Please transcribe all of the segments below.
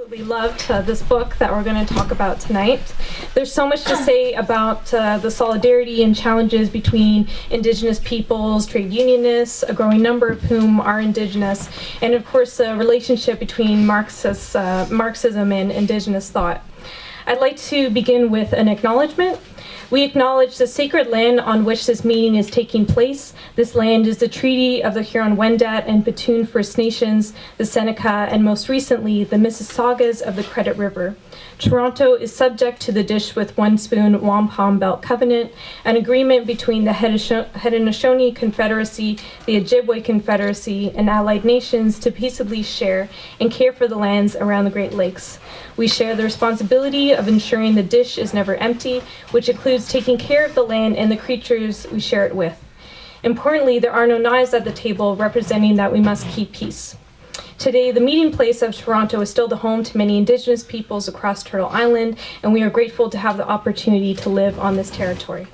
absolutely loved this book that we're going to talk about tonight. There's so much to say about the solidarity and challenges between Indigenous peoples, trade unionists, a growing number of whom are Indigenous, and of course the relationship between Marxism and Indigenous thought. I'd like to begin with an acknowledgement. We acknowledge the sacred land on which this meeting is taking place. This land is the Treaty of the Huron-Wendat and Petun First Nations, the Seneca, and most recently, the Mississaugas of the Credit River. Toronto is subject to the Dish with One Spoon Wampum Belt Covenant, an agreement between the Haudenosaunee Confederacy, the Ojibwe Confederacy, and allied nations to peaceably share and care for the lands around the Great Lakes. We share the responsibility of ensuring the dish is never empty, which includes taking care of the land and the creatures we share it with. Importantly, there are no knives at the table, representing that we must keep peace. Today, the meeting place of Toronto is still the home to many Indigenous peoples across Turtle Island, and we are grateful to have the opportunity to live on this territory.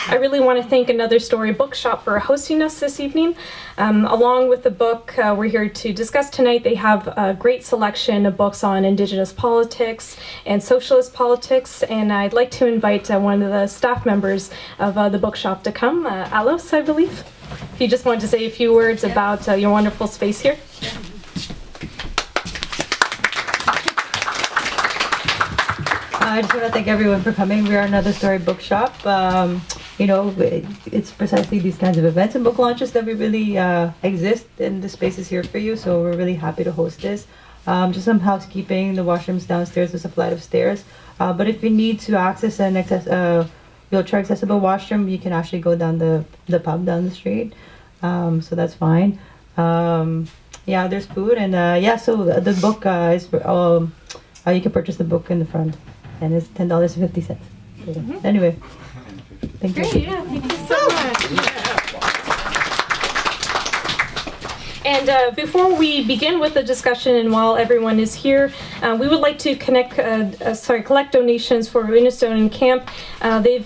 I really want to thank Another Story Bookshop for hosting us this evening. Along with the book we're here to discuss tonight, they have a great selection of books on Indigenous politics and socialist politics, and I'd like to invite one of the staff members of the bookshop to come, Alos, I believe. If you just wanted to say a few words about your wonderful space here. I just want to thank everyone for coming. We are Another Story Bookshop. It's precisely these kinds of events and book launches that we really exist, and the space is here for you, so we're really happy to host this. Just some housekeeping, the washrooms downstairs, there's a flight of stairs. But if you need to access an wheelchair accessible washroom, you can actually go down the pub down the street, so that's fine. There's food, and so the book is, you can purchase the book in the front. And it's $10.50. Mm-hmm. Anyway, thank you. Great, yeah, thank you so much. And before we begin with the discussion, and while everyone is here, we would like to collect donations for Unistone Camp. They've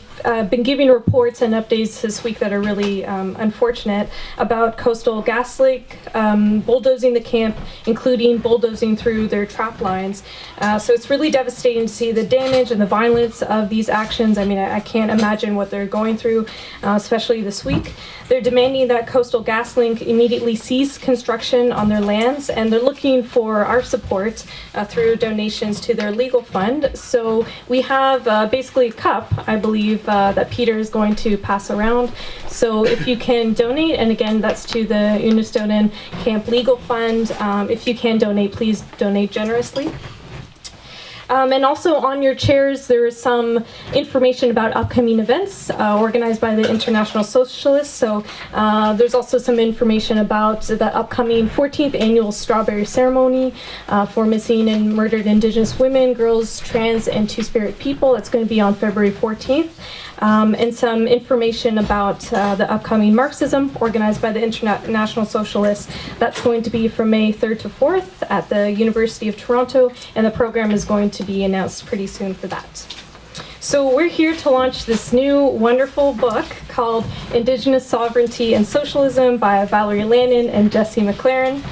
been giving reports and updates this week that are really unfortunate about Coastal GasLink bulldozing the camp, including bulldozing through their trap lines. So it's really devastating to see the damage and the violence of these actions. I mean, I can't imagine what they're going through, especially this week. They're demanding that Coastal GasLink immediately cease construction on their lands, and they're looking for our support through donations to their legal fund. So we have basically a cup, I believe, that Peter is going to pass around. So if you can donate, and again, that's to the Unistoten Camp Legal Fund. If you can donate, please donate generously. And also on your chairs, there is some information about upcoming events organized by the International Socialists. So there's also some information about the upcoming 14th annual Strawberry Ceremony for missing and murdered Indigenous women, girls, trans, and Two-Spirit people. That's going to be on February 14th. And some information about the upcoming Marxism organized by the International Socialists. That's going to be from May 3rd to 4th at the University of Toronto, and the program is going to be announced pretty soon for that. So we're here to launch this new wonderful book called Indigenous Sovereignty and Socialism by Valerie Lannon and Jesse McLaren.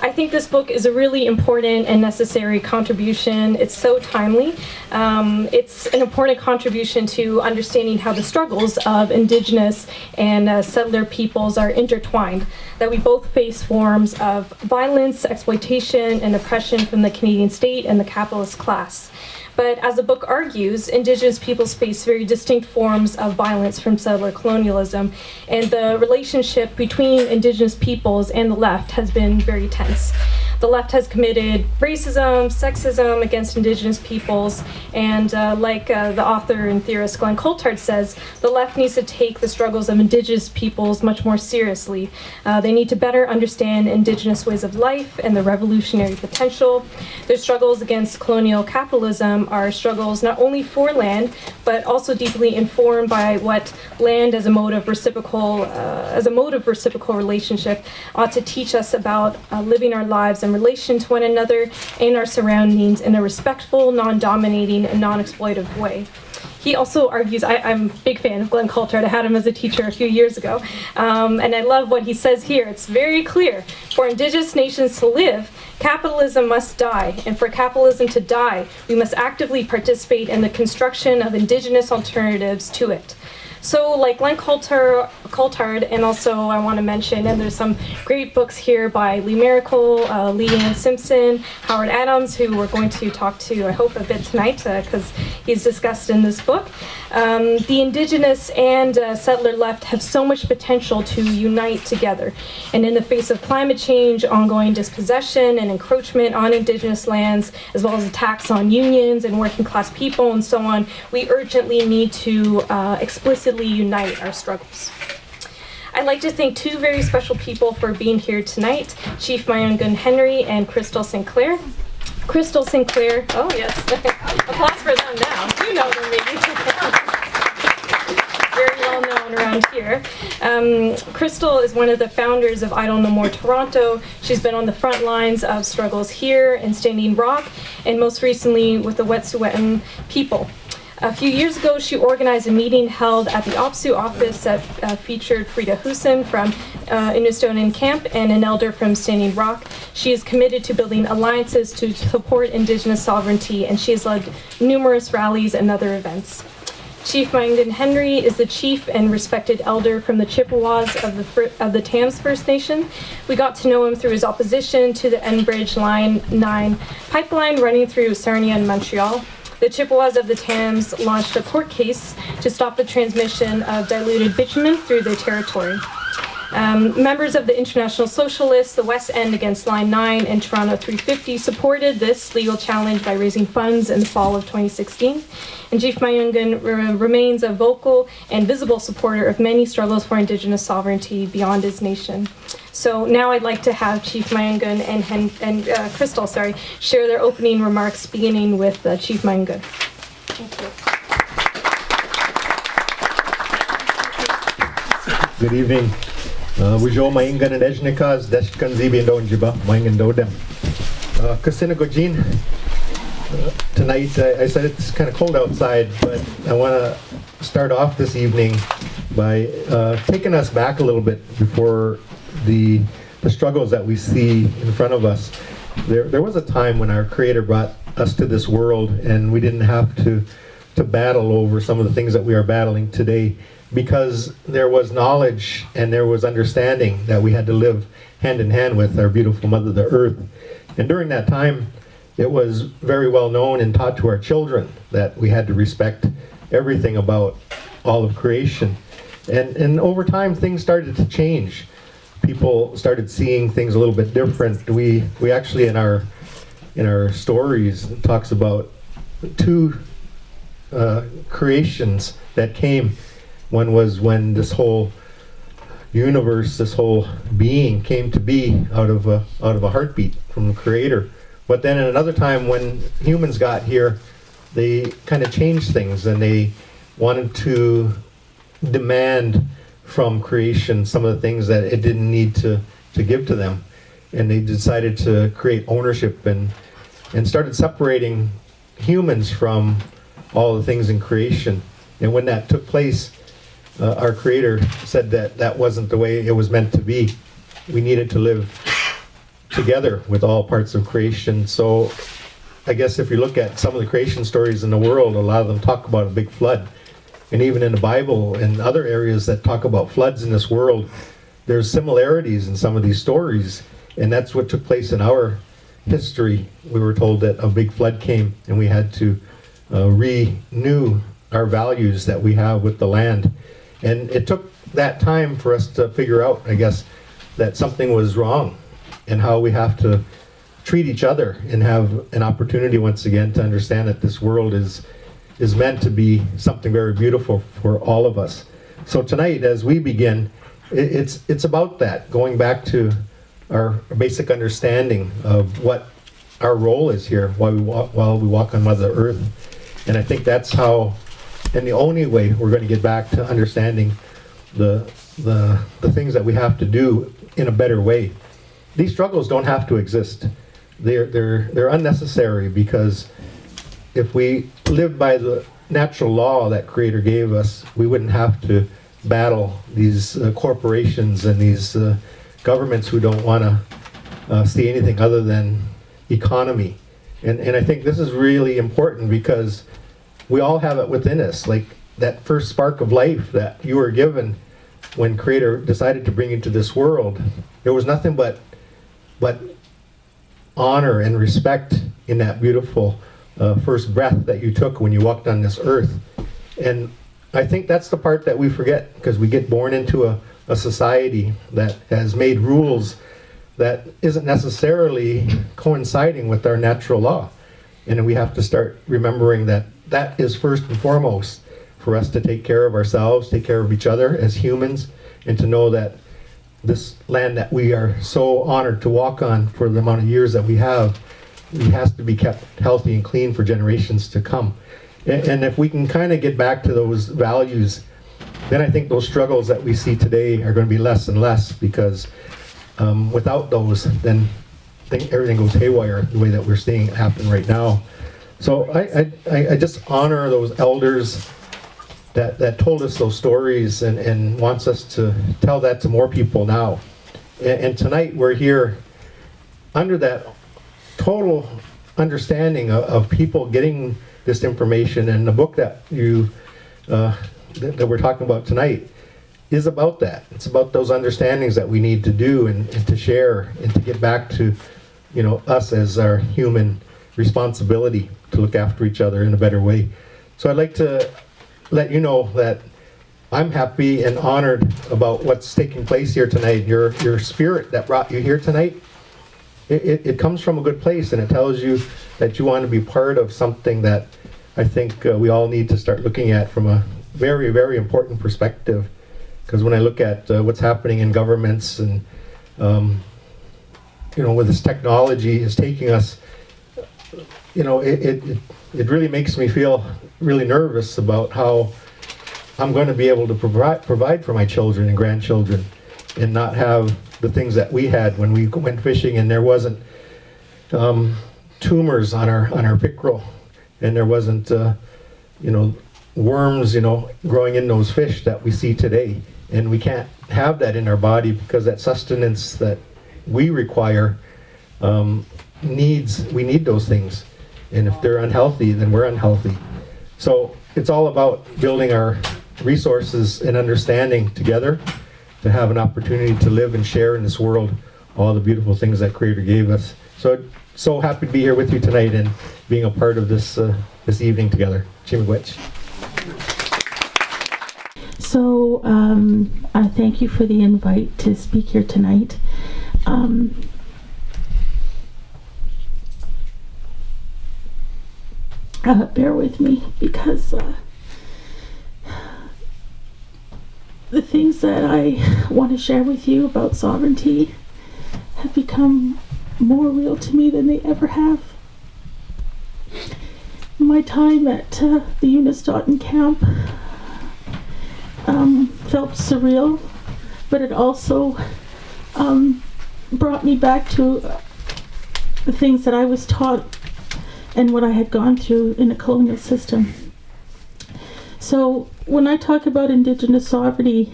I think this book is a really important and necessary contribution. It's so timely. It's an important contribution to understanding how the struggles of Indigenous and settler peoples are intertwined, that we both face forms of violence, exploitation, and oppression from the Canadian state and the capitalist class. But as the book argues, Indigenous peoples face very distinct forms of violence from settler colonialism, and the relationship between Indigenous peoples and the left has been very tense. The left has committed racism, sexism against Indigenous peoples, and like the author and theorist Glenn Coulthard says, the left needs to take the struggles of Indigenous peoples much more seriously. They need to better understand Indigenous ways of life and the revolutionary potential. Their struggles against colonial capitalism are struggles not only for land, but also deeply informed by what land as a mode of reciprocal relationship ought to teach us about living our lives in relation to one another and our surroundings in a respectful, non-dominating, and non-exploitive way. he also argues, I'm a big fan of Glenn Coulthard. I had him as a teacher a few years ago. And I love what he says here. It's very clear. For Indigenous nations to live, capitalism must die. And for capitalism to die, we must actively participate in the construction of Indigenous alternatives to it. So like Glenn Coulthard, and also I want to mention, and there's some great books here by Lee Miracle, Lee Ann Simpson, Howard Adams, who we're going to talk to, I hope, a bit tonight, because he's discussed in this book. The Indigenous and settler left have so much potential to unite together. And in the face of climate change, ongoing dispossession and encroachment on Indigenous lands, as well as attacks on unions and working class people and so on, we urgently need to explicitly unite our struggles. I'd like to thank two very special people for being here tonight, Chief Myeengun Henry and Crystal Sinclair. Crystal Sinclair, oh yes, applause for them now. You know them maybe. Very well known around here. Crystal is one of the founders of Idle No More Toronto. She's been on the front lines of struggles here in Standing Rock, and most recently with the Wet'suwet'en people. A few years ago, she organized a meeting held at the OPSU office that featured Frida Hussein from Innistonin Camp and an elder from Standing Rock. She is committed to building alliances to support Indigenous sovereignty, and she has led numerous rallies and other events. Chief Myeengun Henry is the chief and respected elder from the Chippewas of the Tams First Nation. We got to know him through his opposition to the Enbridge Line 9 pipeline running through Sarnia and Montreal. The Chippewas of the Tams launched a court case to stop the transmission of diluted bitumen through their territory. Members of the International Socialists, the West End Against Line 9, and Toronto 350 supported this legal challenge by raising funds in the fall of 2016. And Chief Myeengun remains a vocal and visible supporter of many struggles for Indigenous sovereignty beyond his nation. So now I'd like to have Chief Myeengun and Crystal, share their opening remarks, beginning with Chief Myeengun. Thank you. Good evening. Wujo Myeengun and Ejnikas, Deshkan Zibi and Donjiba, Myeengun Dodem. Kasinagojin. Tonight, I said it's kind of cold outside, but I want to start off this evening by taking us back a little bit before the struggles that we see in front of us. There was a time when our Creator brought us to this world, and we didn't have to battle over some of the things that we are battling today, because there was knowledge and there was understanding that we had to live hand in hand with our beautiful Mother, the Earth. And during that time, it was very well known and taught to our children that we had to respect everything about all of creation. And over time, things started to change. People started seeing things a little bit different. We actually, in our stories, it talks about two creations that came. One was when this whole universe, this whole being came to be out of a heartbeat from the Creator. But then at another time, when humans got here, they kind of changed things, and they wanted to demand from creation some of the things that it didn't need to give to them. And they decided to create ownership and started separating humans from all the things in creation. And when that took place, our Creator said that that wasn't the way it was meant to be. We needed to live together with all parts of creation. So I guess if you look at some of the creation stories in the world, a lot of them talk about a big flood. And even in the Bible and other areas that talk about floods in this world, there's similarities in some of these stories. And that's what took place in our history. We were told that a big flood came, and we had to renew our values that we have with the land. And it took that time for us to figure out, I guess, that something was wrong, and how we have to treat each other and have an opportunity once again to understand that this world is meant to be something very beautiful for all of us. So tonight, as we begin, it's about that, going back to our basic understanding of what our role is here while we walk on Mother Earth. And I think that's how, and the only way we're going to get back to understanding the things that we have to do in a better way. These struggles don't have to exist. They're unnecessary, because if we live by the natural law that Creator gave us, we wouldn't have to battle these corporations and these governments who don't want to see anything other than economy. And I think this is really important because we all have it within us, like that first spark of life that you were given when Creator decided to bring you to this world. There was nothing but honor and respect in that beautiful first breath that you took when you walked on this earth. And I think that's the part that we forget, because we get born into a society that has made rules that isn't necessarily coinciding with our natural law. And we have to start remembering that that is first and foremost for us to take care of ourselves, take care of each other as humans, and to know that this land that we are so honored to walk on for the amount of years that we have, it has to be kept healthy and clean for generations to come. And if we can kind of get back to those values, then I think those struggles that we see today are going to be less and less, because without those, then I think everything goes haywire the way that we're seeing it happen right now. So I just honor those elders that told us those stories and wants us to tell that to more people now. And tonight we're here under that total understanding of people getting this information, and the book that you that we're talking about tonight is about that. It's about those understandings that we need to do and to share and to get back to, you know, us as our human responsibility to look after each other in a better way. So I'd like to let you know that I'm happy and honored about what's taking place here tonight. Your spirit that brought you here tonight, it comes from a good place, and it tells you that you want to be part of something that I think we all need to start looking at from a very, very important perspective. Because when I look at what's happening in governments and you know, where this technology is taking us, you know, it really makes me feel really nervous about how I'm going to be able to provide for my children and grandchildren, and not have the things that we had when we went fishing, and there wasn't tumors on our pickerel, and there wasn't you know, worms, you know, growing in those fish that we see today. And we can't have that in our body, because that sustenance that we require we need those things. And if they're unhealthy, then we're unhealthy. So it's all about building our resources and understanding together to have an opportunity to live and share in this world all the beautiful things that Creator gave us. So happy to be here with you tonight and being a part of this this evening together. Chimigwech. So I thank you for the invite to speak here tonight. Bear with me, because the things that I want to share with you about sovereignty have become more real to me than they ever have. My time at the Unistoten camp felt surreal, but it also brought me back to the things that I was taught and what I had gone through in a colonial system. So when I talk about Indigenous sovereignty,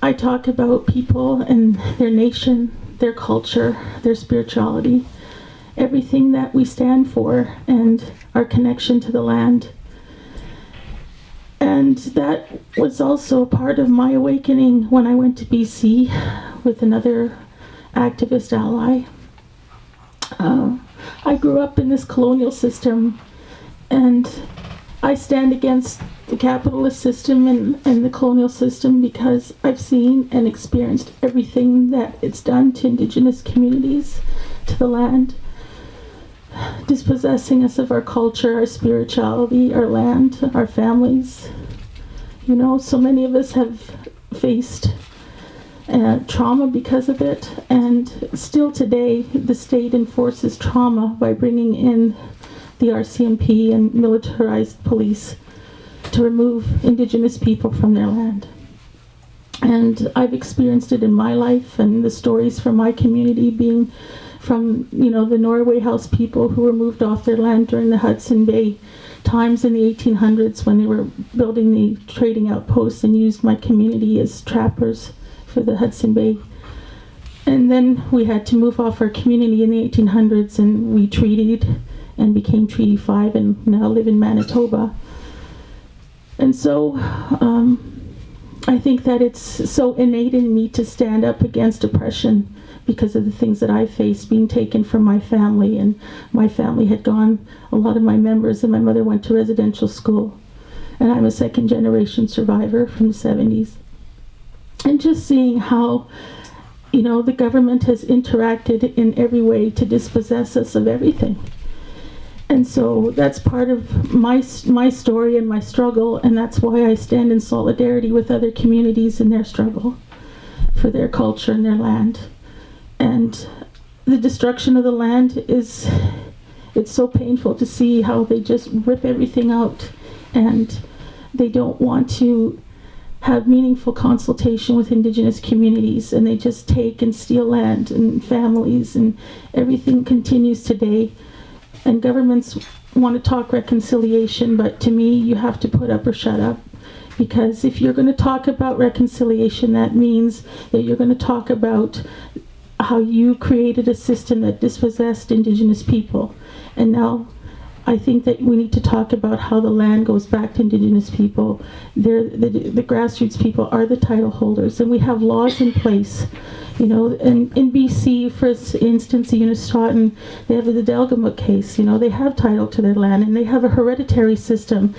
I talk about people and their nation, their culture, their spirituality, everything that we stand for, and our connection to the land. And that was also part of my awakening when I went to BC with another activist ally. I grew up in this colonial system, and I stand against the capitalist system and the colonial system because I've seen and experienced everything that it's done to Indigenous communities, to the land, dispossessing us of our culture, our spirituality, our land, our families. You know, so many of us have faced trauma because of it, and still today the state enforces trauma by bringing in the RCMP and militarized police to remove Indigenous people from their land. And I've experienced it in my life, and the stories from my community being from, you know, the Norway House people who were moved off their land during the Hudson Bay times in the 1800s when they were building the trading outposts and used my community as trappers for the Hudson Bay. And then we had to move off our community in the 1800s, and we treated and became Treaty 5 and now live in Manitoba. And so I think that it's so innate in me to stand up against oppression because of the things that I faced, being taken from my family. And my family had gone, a lot of my members and my mother went to residential school. And I'm a second generation survivor from the 70s. And just seeing how, you know, the government has interacted in every way to dispossess us of everything. And so that's part of my story and my struggle, and that's why I stand in solidarity with other communities in their struggle for their culture and their land. And the destruction of the land it's so painful to see how they just rip everything out, and they don't want to have meaningful consultation with Indigenous communities, and they just take and steal land and families, and everything continues today. And governments want to talk reconciliation, but to me, you have to put up or shut up. Because if you're going to talk about reconciliation, that means that you're going to talk about how you created a system that dispossessed Indigenous people. And now I think that we need to talk about how the land goes back to Indigenous people. The grassroots people are the title holders, and we have laws in place. You know, in BC, for instance, the Unistoten, they have the Delgamuukw case. You know, they have title to their land, and they have a hereditary system.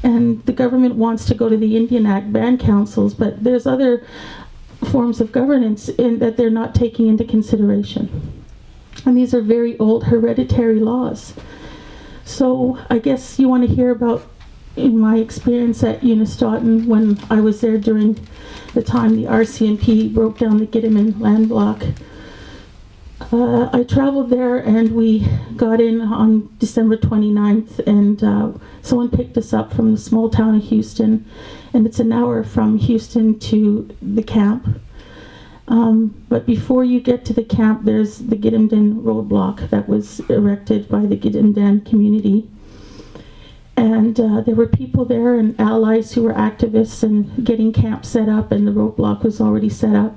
And the government wants to go to the Indian Act, ban councils, but there's other forms of governance that they're not taking into consideration. And these are very old hereditary laws. So I guess you want to hear about, in my experience at Unistoten, when I was there during the time the RCMP broke down the Gidimt'en land block. I traveled there, and we got in on December 29th, and someone picked us up from the small town of Houston, and it's an hour from Houston to the camp. But before you get to the camp, there's the Gidimt'en roadblock that was erected by the Gidimt'en community. And there were people there and allies who were activists and getting camp set up, and the roadblock was already set up.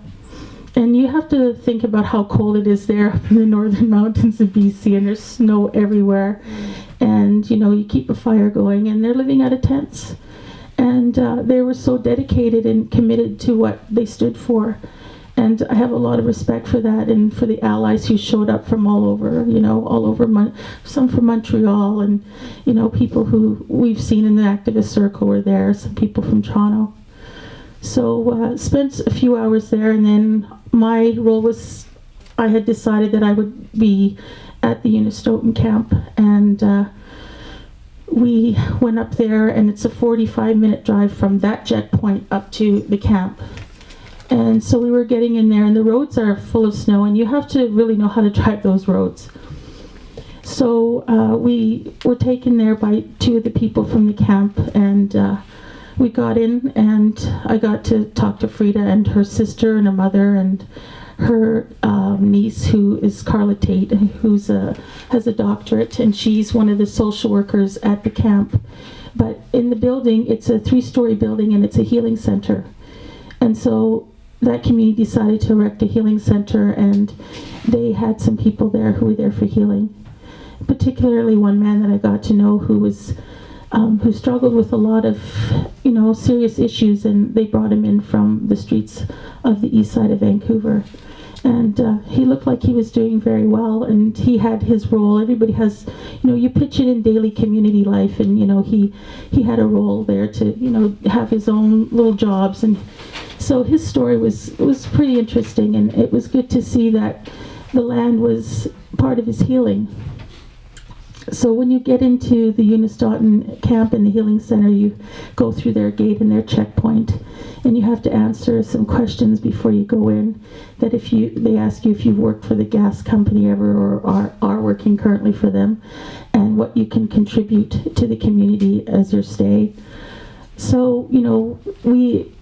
And you have to think about how cold it is there up in the northern mountains of BC, and there's snow everywhere. And, you know, you keep a fire going, and they're living out of tents. And they were so dedicated and committed to what they stood for. And I have a lot of respect for that, and for the allies who showed up from all over, you know, some from Montreal, and, you know, people who we've seen in the activist circle were there, some people from Toronto. So spent a few hours there, and then my role was, I had decided that I would be at the Unistoten camp, and we went up there, and it's a 45-minute drive from that checkpoint up to the camp. And so we were getting in there, and the roads are full of snow, and you have to really know how to drive those roads. So we were taken there by two of the people from the camp, and we got in, and I got to talk to Frida and her sister and her mother and her niece, who is Carla Tate, who's has a doctorate, and she's one of the social workers at the camp. But in the building, it's a 3-story building, and it's a healing center. And so that community decided to erect a healing center, and they had some people there who were there for healing. Particularly one man that I got to know who was who struggled with a lot of, you know, serious issues, and they brought him in from the streets of the east side of Vancouver. And he looked like he was doing very well, and he had his role. Everybody has, you know, you pitch it in daily community life, and, you know, he had a role there to, you know, have his own little jobs. And so his story was pretty interesting, and it was good to see that the land was part of his healing. So when you get into the Unistoten camp and the healing center, you go through their gate and their checkpoint, and you have to answer some questions before you go in. That they ask you if you've worked for the gas company ever, or are working currently for them, and what you can contribute to the community as your stay. So, you know, we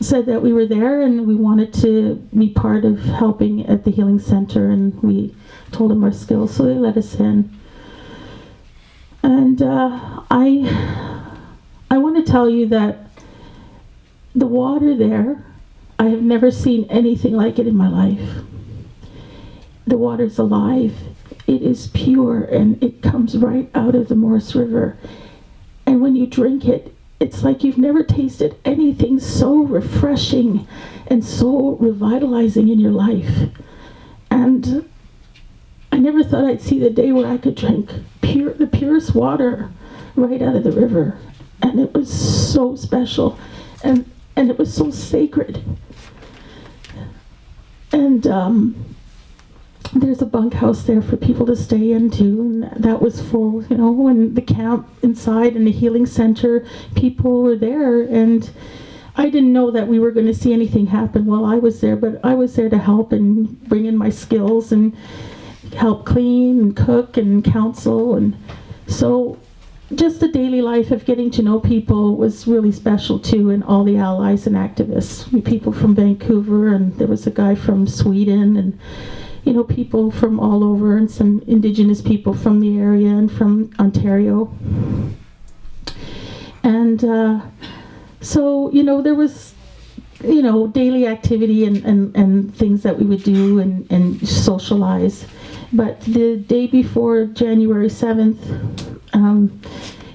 said that we were there and we wanted to be part of helping at the healing center, and we told them our skills, so they let us in. And And I want to tell you that the water there, I have never seen anything like it in my life. The water's alive. It is pure, and it comes right out of the Morse River. And when you drink it, it's like you've never tasted anything so refreshing and so revitalizing in your life. And I never thought I'd see the day where I could drink the purest water right out of the river. And it was so special. And it was so sacred. And there's a bunkhouse there for people to stay into, and that was full, you know, and the camp inside and the healing center, people were there, and I didn't know that we were going to see anything happen while I was there, but I was there to help and bring in my skills and help clean and cook and counsel. And so just the daily life of getting to know people was really special too, and all the allies and activists, people from Vancouver, and there was a guy from Sweden, and you know, people from all over, and some Indigenous people from the area and from Ontario. And so, you know, there was, you know, daily activity and things that we would do and socialize. But the day before January 7th,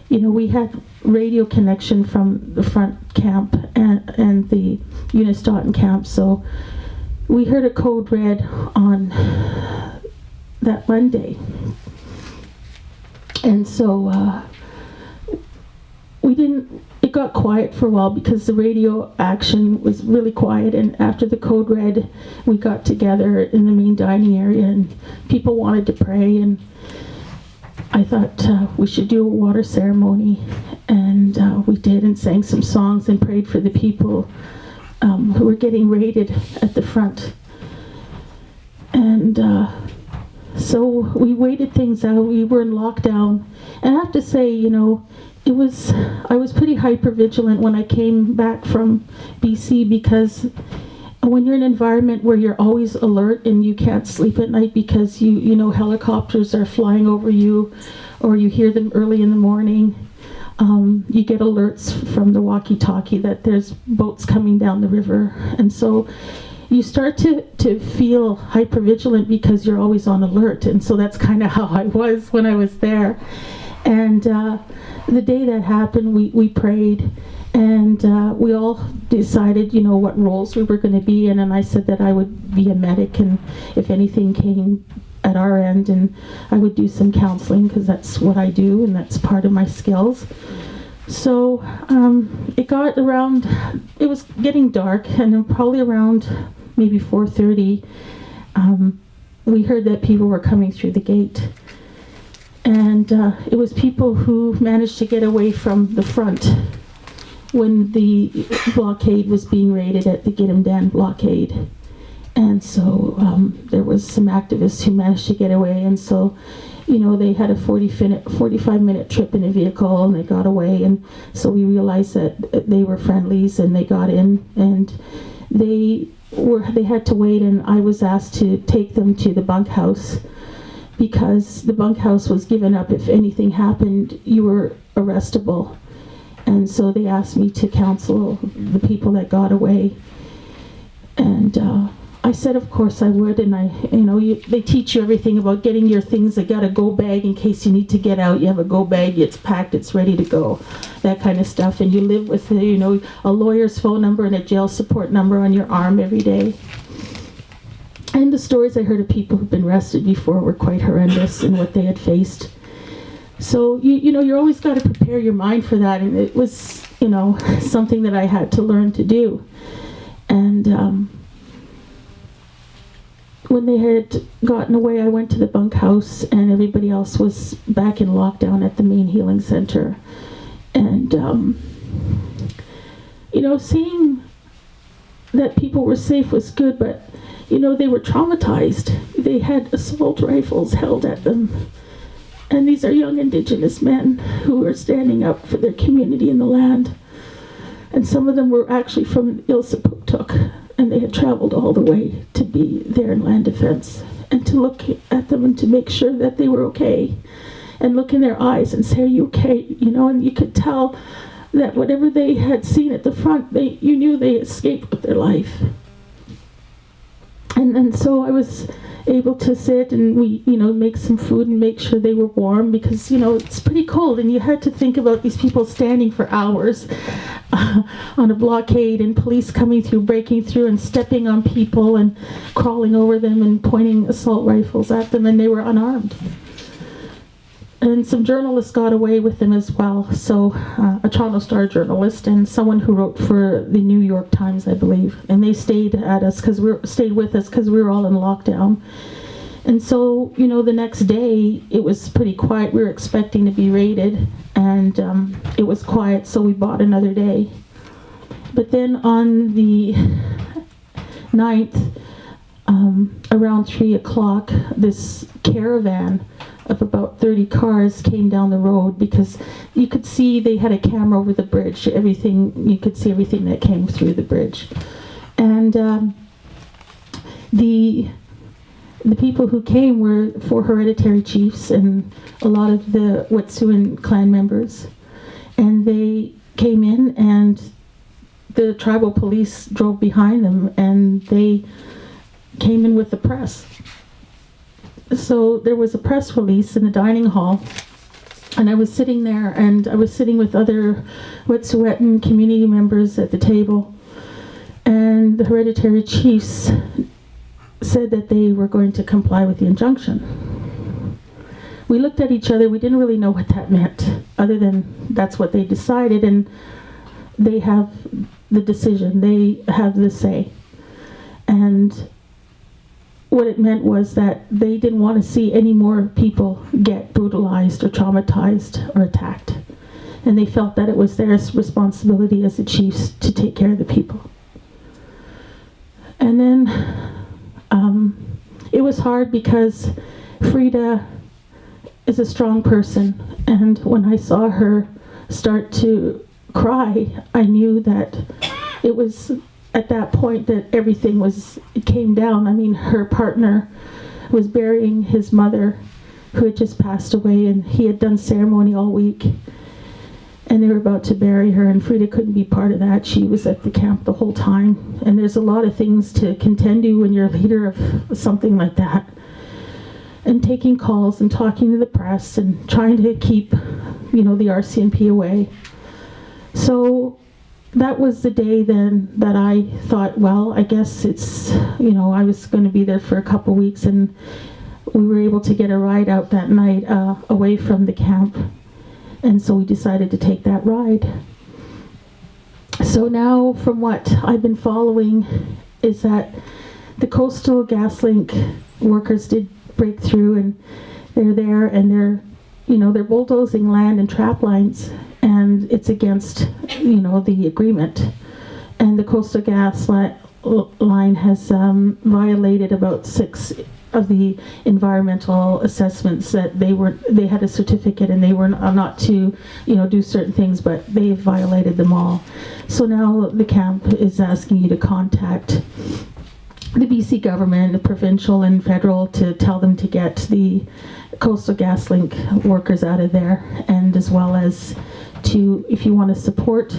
you know, we had radio connection from the front camp and the Unistoten camp, so we heard a code red on that Monday. And so it got quiet for a while because the radio action was really quiet, and after the code red, we got together in the main dining area and people wanted to pray, and I thought we should do a water ceremony, and we did, and sang some songs and prayed for the people who were getting raided at the front. And so we waited things out. We were in lockdown, and I have to say, you know, I was pretty hyper vigilant when I came back from BC, because when you're in an environment where you're always alert and you can't sleep at night because you know helicopters are flying over you, or you hear them early in the morning, you get alerts from the walkie-talkie that there's boats coming down the river, and so you start to feel hypervigilant because you're always on alert. And so that's kind of how I was when I was there. And the day that happened, we prayed, and we all decided, you know, what roles we were going to be in, and I said that I would be a medic, and if anything came at our end, and I would do some counseling, because that's what I do and that's part of my skills. So it was getting dark, and then probably around maybe 4:30, we heard that people were coming through the gate. And it was people who managed to get away from the front when the blockade was being raided at the Gidimt'en blockade. And so there was some activists who managed to get away, and so, you know, they had a 45-minute trip in a vehicle, and they got away, and so we realized that they were friendlies, and they got in, and they had to wait, and I was asked to take them to the bunkhouse, because the bunkhouse was given up. If anything happened, you were arrestable. And so they asked me to counsel the people that got away. And I said, of course I would. And they teach you everything about getting your things. They got a go bag in case you need to get out. You have a go bag, it's packed, it's ready to go, that kind of stuff. And you live with, a lawyer's phone number and a jail support number on your arm every day. And the stories I heard of people who've been arrested before were quite horrendous in what they had faced. So, you're always got to prepare your mind for that. And it was, something that I had to learn to do. And when they had gotten away, I went to the bunkhouse, and everybody else was back in lockdown at the main healing center. And, seeing that people were safe was good, but they were traumatized. They had assault rifles held at them. And these are young Indigenous men who are standing up for their community and the land. And some of them were actually from Ilsipuktuk, and they had traveled all the way to be there in land defense, and to look at them and to make sure that they were okay. and look in their eyes and say, "Are you okay?" You know, and you could tell that whatever they had seen at the front, you knew they escaped with their life. And so I was able to sit and we, make some food and make sure they were warm because, it's pretty cold. And you had to think about these people standing for hours on a blockade and police coming through, breaking through and stepping on people and crawling over them and pointing assault rifles at them, and they were unarmed. And some journalists got away with them as well. So a Toronto Star journalist and someone who wrote for the New York Times, I believe. And they stayed with us because we were all in lockdown. And so, the next day it was pretty quiet. We were expecting to be raided, and it was quiet, so we bought another day. But then on the 9th, around 3 o'clock, this caravan of about 30 cars came down the road because you could see they had a camera over the bridge. You could see everything that came through the bridge. And the people who came were 4 hereditary chiefs and a lot of the Wet'suwet'en clan members. And they came in and the tribal police drove behind them and they came in with the press. So there was a press release in the dining hall, and I was sitting there, and I was sitting with other Wet'suwet'en community members at the table, and the hereditary chiefs said that they were going to comply with the injunction. We looked at each other. We didn't really know what that meant, other than that's what they decided, and they have the decision. They have the say. And what it meant was that they didn't want to see any more people get brutalized or traumatized or attacked. And they felt that it was their responsibility as the chiefs to take care of the people. And then it was hard because Frida is a strong person. And when I saw her start to cry, I knew that it was at that point that it came down. I mean, her partner was burying his mother who had just passed away, and he had done ceremony all week. And they were about to bury her, and Frida couldn't be part of that. She was at the camp the whole time. And there's a lot of things to contend to when you're a leader of something like that. And taking calls and talking to the press and trying to keep, the RCMP away. So that was the day then that I thought, well, I guess it's, I was going to be there for a couple weeks, and we were able to get a ride out that night away from the camp. And so we decided to take that ride. So now from what I've been following is that the Coastal GasLink workers did break through, and they're there, and they're bulldozing land and trap lines, and it's against, the agreement. And the Coastal Gas Line has violated about 6 of the environmental assessments that they had a certificate and they were not to, do certain things, but they violated them all. So now the camp is asking you to contact the BC government, the provincial and federal, to tell them to get the Coastal GasLink workers out of there, and as well as to, if you want to support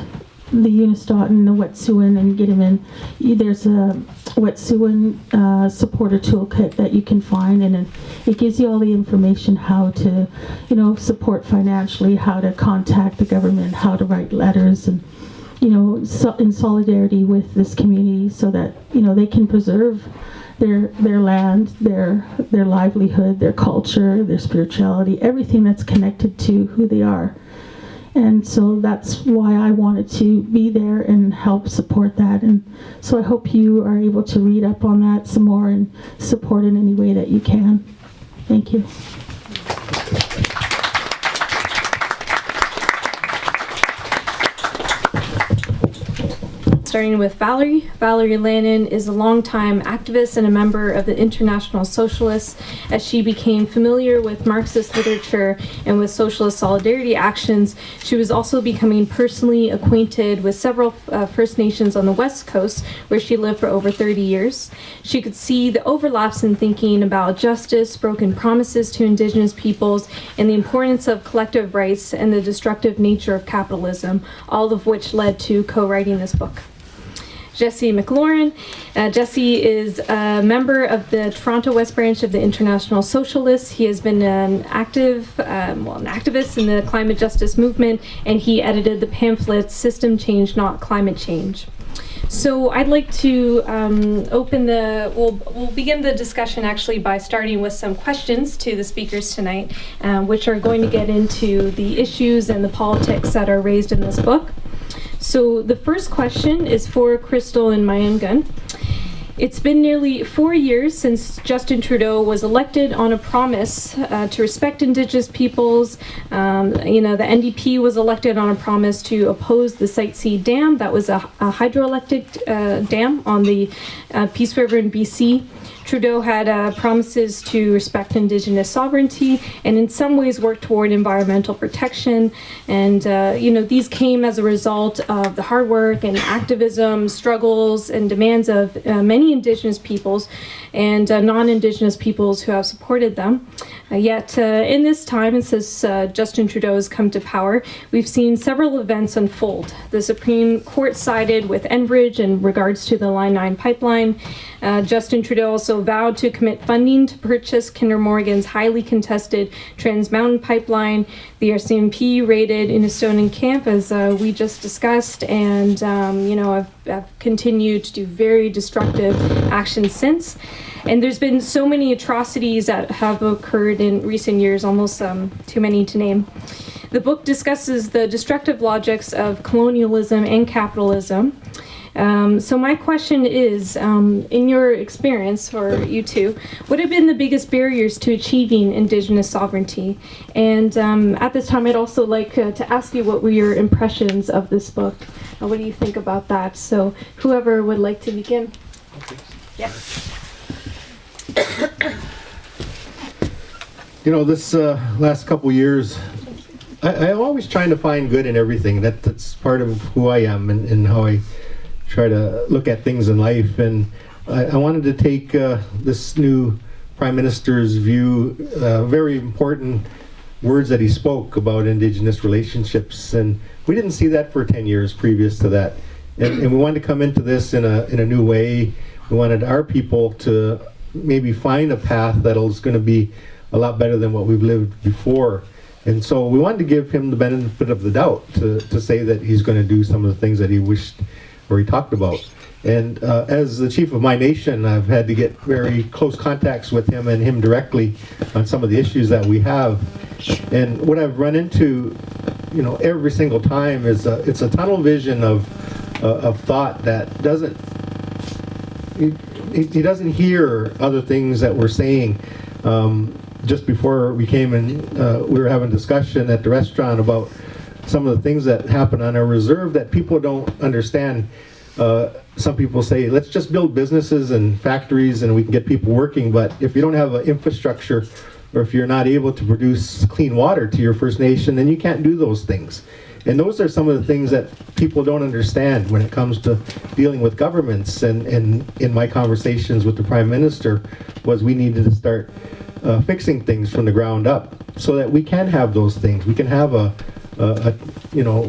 the Unistoten, the Wet'suwet'en, and get them in, there's a Wet'suwet'en supporter toolkit that you can find, and it gives you all the information how to, support financially, how to contact the government, how to write letters, and in solidarity with this community, so that they can preserve their land, their livelihood, their culture, their spirituality, everything that's connected to who they are. And so that's why I wanted to be there and help support that. And so I hope you are able to read up on that some more and support in any way that you can. Thank you. Starting with Valerie. Valerie Lannon is a longtime activist and a member of the International Socialists as she became familiar with Marxist literature and with socialist solidarity actions. She was also becoming personally acquainted with several First Nations on the West Coast, where she lived for over 30 years. She could see the overlaps in thinking about justice, broken promises to Indigenous peoples, and the importance of collective rights and the destructive nature of capitalism, all of which led to co-writing this book. Jesse McLaurin. Jesse is a member of the Toronto West Branch of the International Socialists. He has been an activist in the climate justice movement, and he edited the pamphlet System Change, Not Climate Change. So I'd like to we'll begin the discussion actually by starting with some questions to the speakers tonight, which are going to get into the issues and the politics that are raised in this book. So the first question is for Crystal and Myeengun. It's been nearly 4 years since Justin Trudeau was elected on a promise to respect Indigenous peoples. The NDP was elected on a promise to oppose the Site C Dam. That was a hydroelectric dam on the Peace River in BC. Trudeau had promises to respect Indigenous sovereignty and in some ways work toward environmental protection. And, these came as a result of the hard work and activism, struggles, and demands of many Indigenous peoples and non-Indigenous peoples who have supported them. Yet in this time, and since Justin Trudeau has come to power, we've seen several events unfold. The Supreme Court sided with Enbridge in regards to the Line 9 pipeline. Justin Trudeau also vowed to commit funding to purchase Kinder Morgan's highly contested Trans Mountain pipeline. The RCMP raided Innistonin Camp, as we just discussed, and have continued to do very destructive actions since. And there's been so many atrocities that have occurred in recent years, almost too many to name. The book discusses the destructive logics of colonialism and capitalism. So my question is, in your experience, for you two, what have been the biggest barriers to achieving Indigenous sovereignty? And at this time, I'd also like to ask you what were your impressions of this book? What do you think about that? So whoever would like to begin. Okay. Yeah. This last couple years, I'm always trying to find good in everything. That's part of who I am and how I try to look at things in life. And I wanted to take this new Prime Minister's view, very important words that he spoke about Indigenous relationships. And we didn't see that for 10 years previous to that. And we wanted to come into this in a new way. We wanted our people to maybe find a path that's going to be a lot better than what we've lived before. And so we wanted to give him the benefit of the doubt to say that he's going to do some of the things that he wished or he talked about. And as the chief of my nation, I've had to get very close contacts with him and him directly on some of the issues that we have. And what I've run into, every single time is it's a tunnel vision of thought that doesn't. He doesn't hear other things that we're saying. Just before we came in, we were having a discussion at the restaurant about some of the things that happen on our reserve that people don't understand. Some people say, let's just build businesses and factories and we can get people working, but if you don't have an infrastructure or if you're not able to produce clean water to your First Nation, then you can't do those things. And those are some of the things that people don't understand when it comes to dealing with governments. And in my conversations with the Prime Minister was we needed to start fixing things from the ground up so that we can have those things. We can have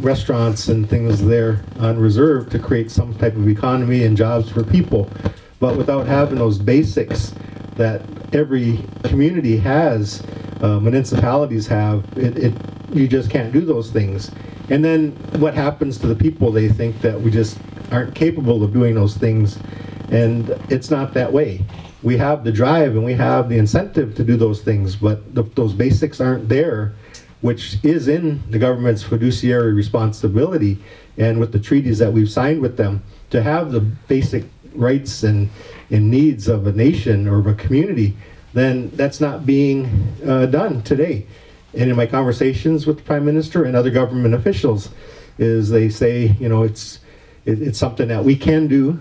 restaurants and things there on reserve to create some type of economy and jobs for people. But without having those basics that every community has, municipalities have, you just can't do those things. And then what happens to the people? They think that we just aren't capable of doing those things, and it's not that way. We have the drive and we have the incentive to do those things, but those basics aren't there, which is in the government's fiduciary responsibility and with the treaties that we've signed with them to have the basic rights and needs of a nation or of a community. Then that's not being done today. And in my conversations with the Prime Minister and other government officials, is they say, it's something that we can do,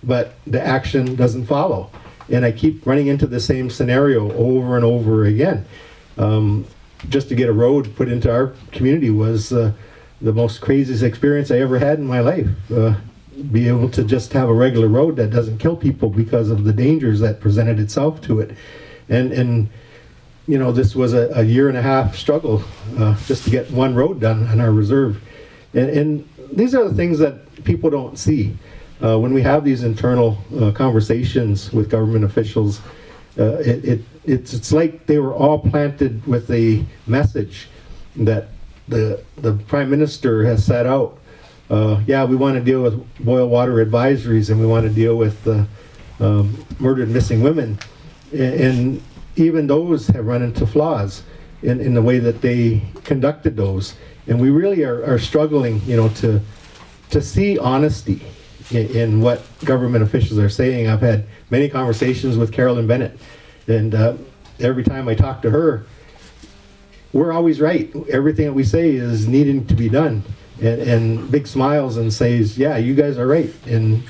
but the action doesn't follow. and I keep running into the same scenario over and over again. Just to get a road put into our community was the most craziest experience I ever had in my life. Be able to just have a regular road that doesn't kill people because of the dangers that presented itself to it. And you know, this was a 1.5 year struggle just to get one road done on our reserve. And these are the things that people don't see. When we have these internal conversations with government officials, it's like they were all planted with a message that the Prime Minister has set out. Yeah, we want to deal with boil water advisories, and we want to deal with murdered missing women. And even those have run into flaws in the way that they conducted those. And we really are struggling, you know, to see honesty in what government officials are saying. I've had many conversations with Carolyn Bennett, and every time I talk to her, we're always right. Everything that we say is needing to be done, and big smiles and says, yeah, you guys are right. And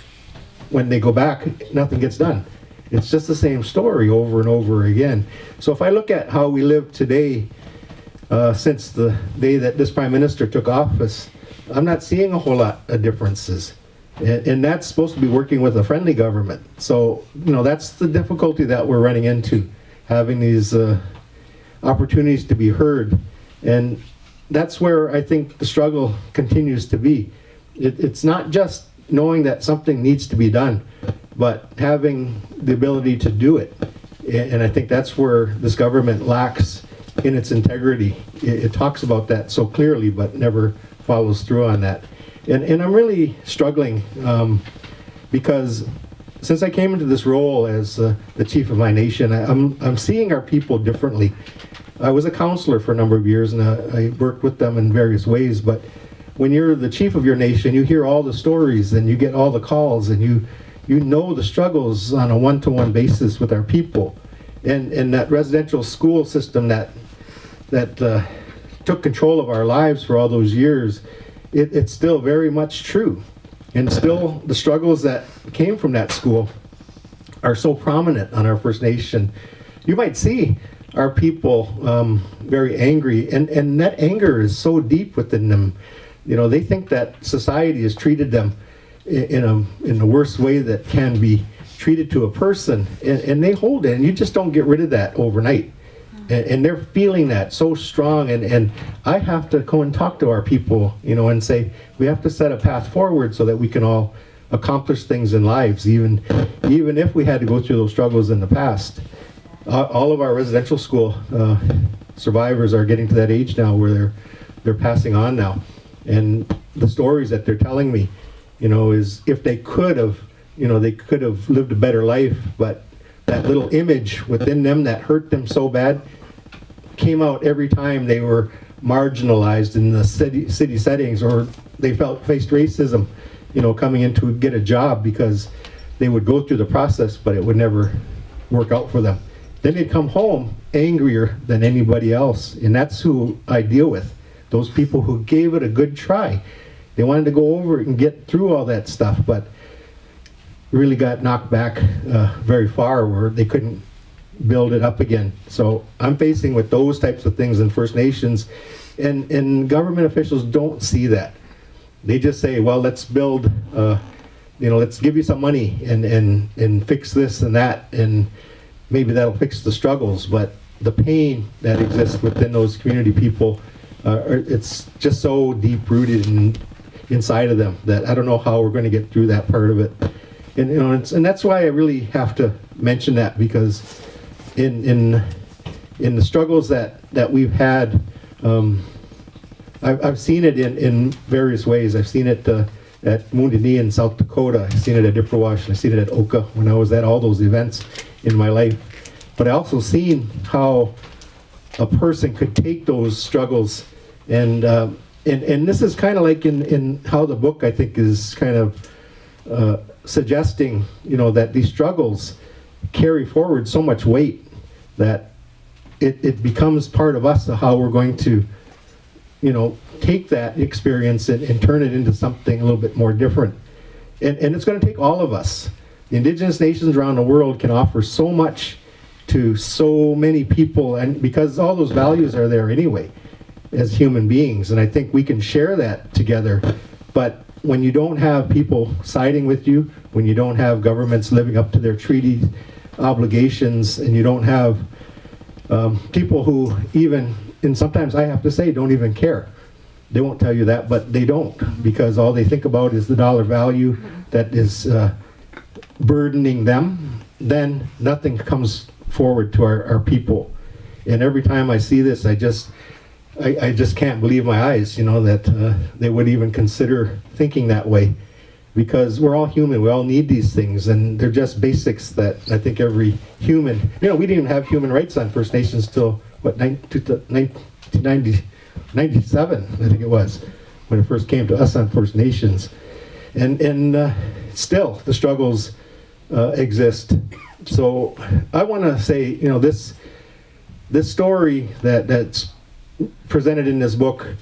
when they go back, nothing gets done. It's just the same story over and over again. So if I look at how we live today, since the day that this Prime Minister took office, I'm not seeing a whole lot of differences. And that's supposed to be working with a friendly government. So, you know, that's the difficulty that we're running into, having these opportunities to be heard. And that's where I think the struggle continues to be. It's not just knowing that something needs to be done, but having the ability to do it. And I think that's where this government lacks in its integrity. It talks about that so clearly, but never follows through on that. And I'm really struggling because since I came into this role as the chief of my nation, I'm seeing our people differently. I was a counselor for a number of years, and I worked with them in various ways, but when you're the chief of your nation, you hear all the stories and you get all the calls, and you know the struggles on a one-to-one basis with our people. And that residential school system that took control of our lives for all those years, it's still very much true. And still the struggles that came from that school are so prominent on our First Nation. You might see our people very angry, and that anger is so deep within them. You know, they think that society has treated them in the worst way that can be treated to a person, and they hold it, and you just don't get rid of that overnight. And they're feeling that so strong, and I have to go and talk to our people, you know, and say we have to set a path forward so that we can all accomplish things in lives, even if we had to go through those struggles in the past. All of our residential school survivors are getting to that age now where they're passing on now, and the stories that they're telling me, you know, is if they could have, you know, they could have lived a better life, but that little image within them that hurt them so bad came out every time they were marginalized in the city settings, or they faced racism, you know, coming in to get a job, because they would go through the process, but it would never work out for them. Then they'd come home angrier than anybody else, and that's who I deal with. Those people who gave it a good try. They wanted to go over it and get through all that stuff, but really got knocked back very far, where they couldn't build it up again. So I'm facing with those types of things in First Nations, and government officials don't see that. They just say, well, let's build, you know, let's give you some money and fix this and that, and maybe that'll fix the struggles. But the pain that exists within those community people, it's just so deep rooted inside of them that I don't know how we're going to get through that part of it. And you know, and that's why I really have to mention that, because in the struggles that we've had, I've seen it in various ways. I've seen it at Moondini in South Dakota. I've seen it at Dipperwash. I've seen it at Oka when I was at all those events in my life. But I also seen how a person could take those struggles and this is kind of like in how the book, I think, is kind of suggesting, you know, that these struggles carry forward so much weight that it becomes part of us, of how we're going to, you know, take that experience and turn it into something a little bit more different. And it's going to take all of us the indigenous nations around the world can offer so much to so many people, and because all those values are there anyway as human beings, and I think we can share that together. But when you don't have people siding with you, when you don't have governments living up to their treaty obligations, and you don't have people who even, and sometimes I have to say, don't even care. They won't tell you that, but they don't, because all they think about is the dollar value that is burdening them. Then nothing comes forward to our people. And every time I see this, I just can't believe my eyes, that they would even consider thinking that way. Because we're all human, we all need these things, and they're just basics that I think every human, we didn't even have human rights on First Nations till, 1997, I think it was, when it first came to us on First Nations. And still, the struggles exist. So I want to say, this story that's presented in this book,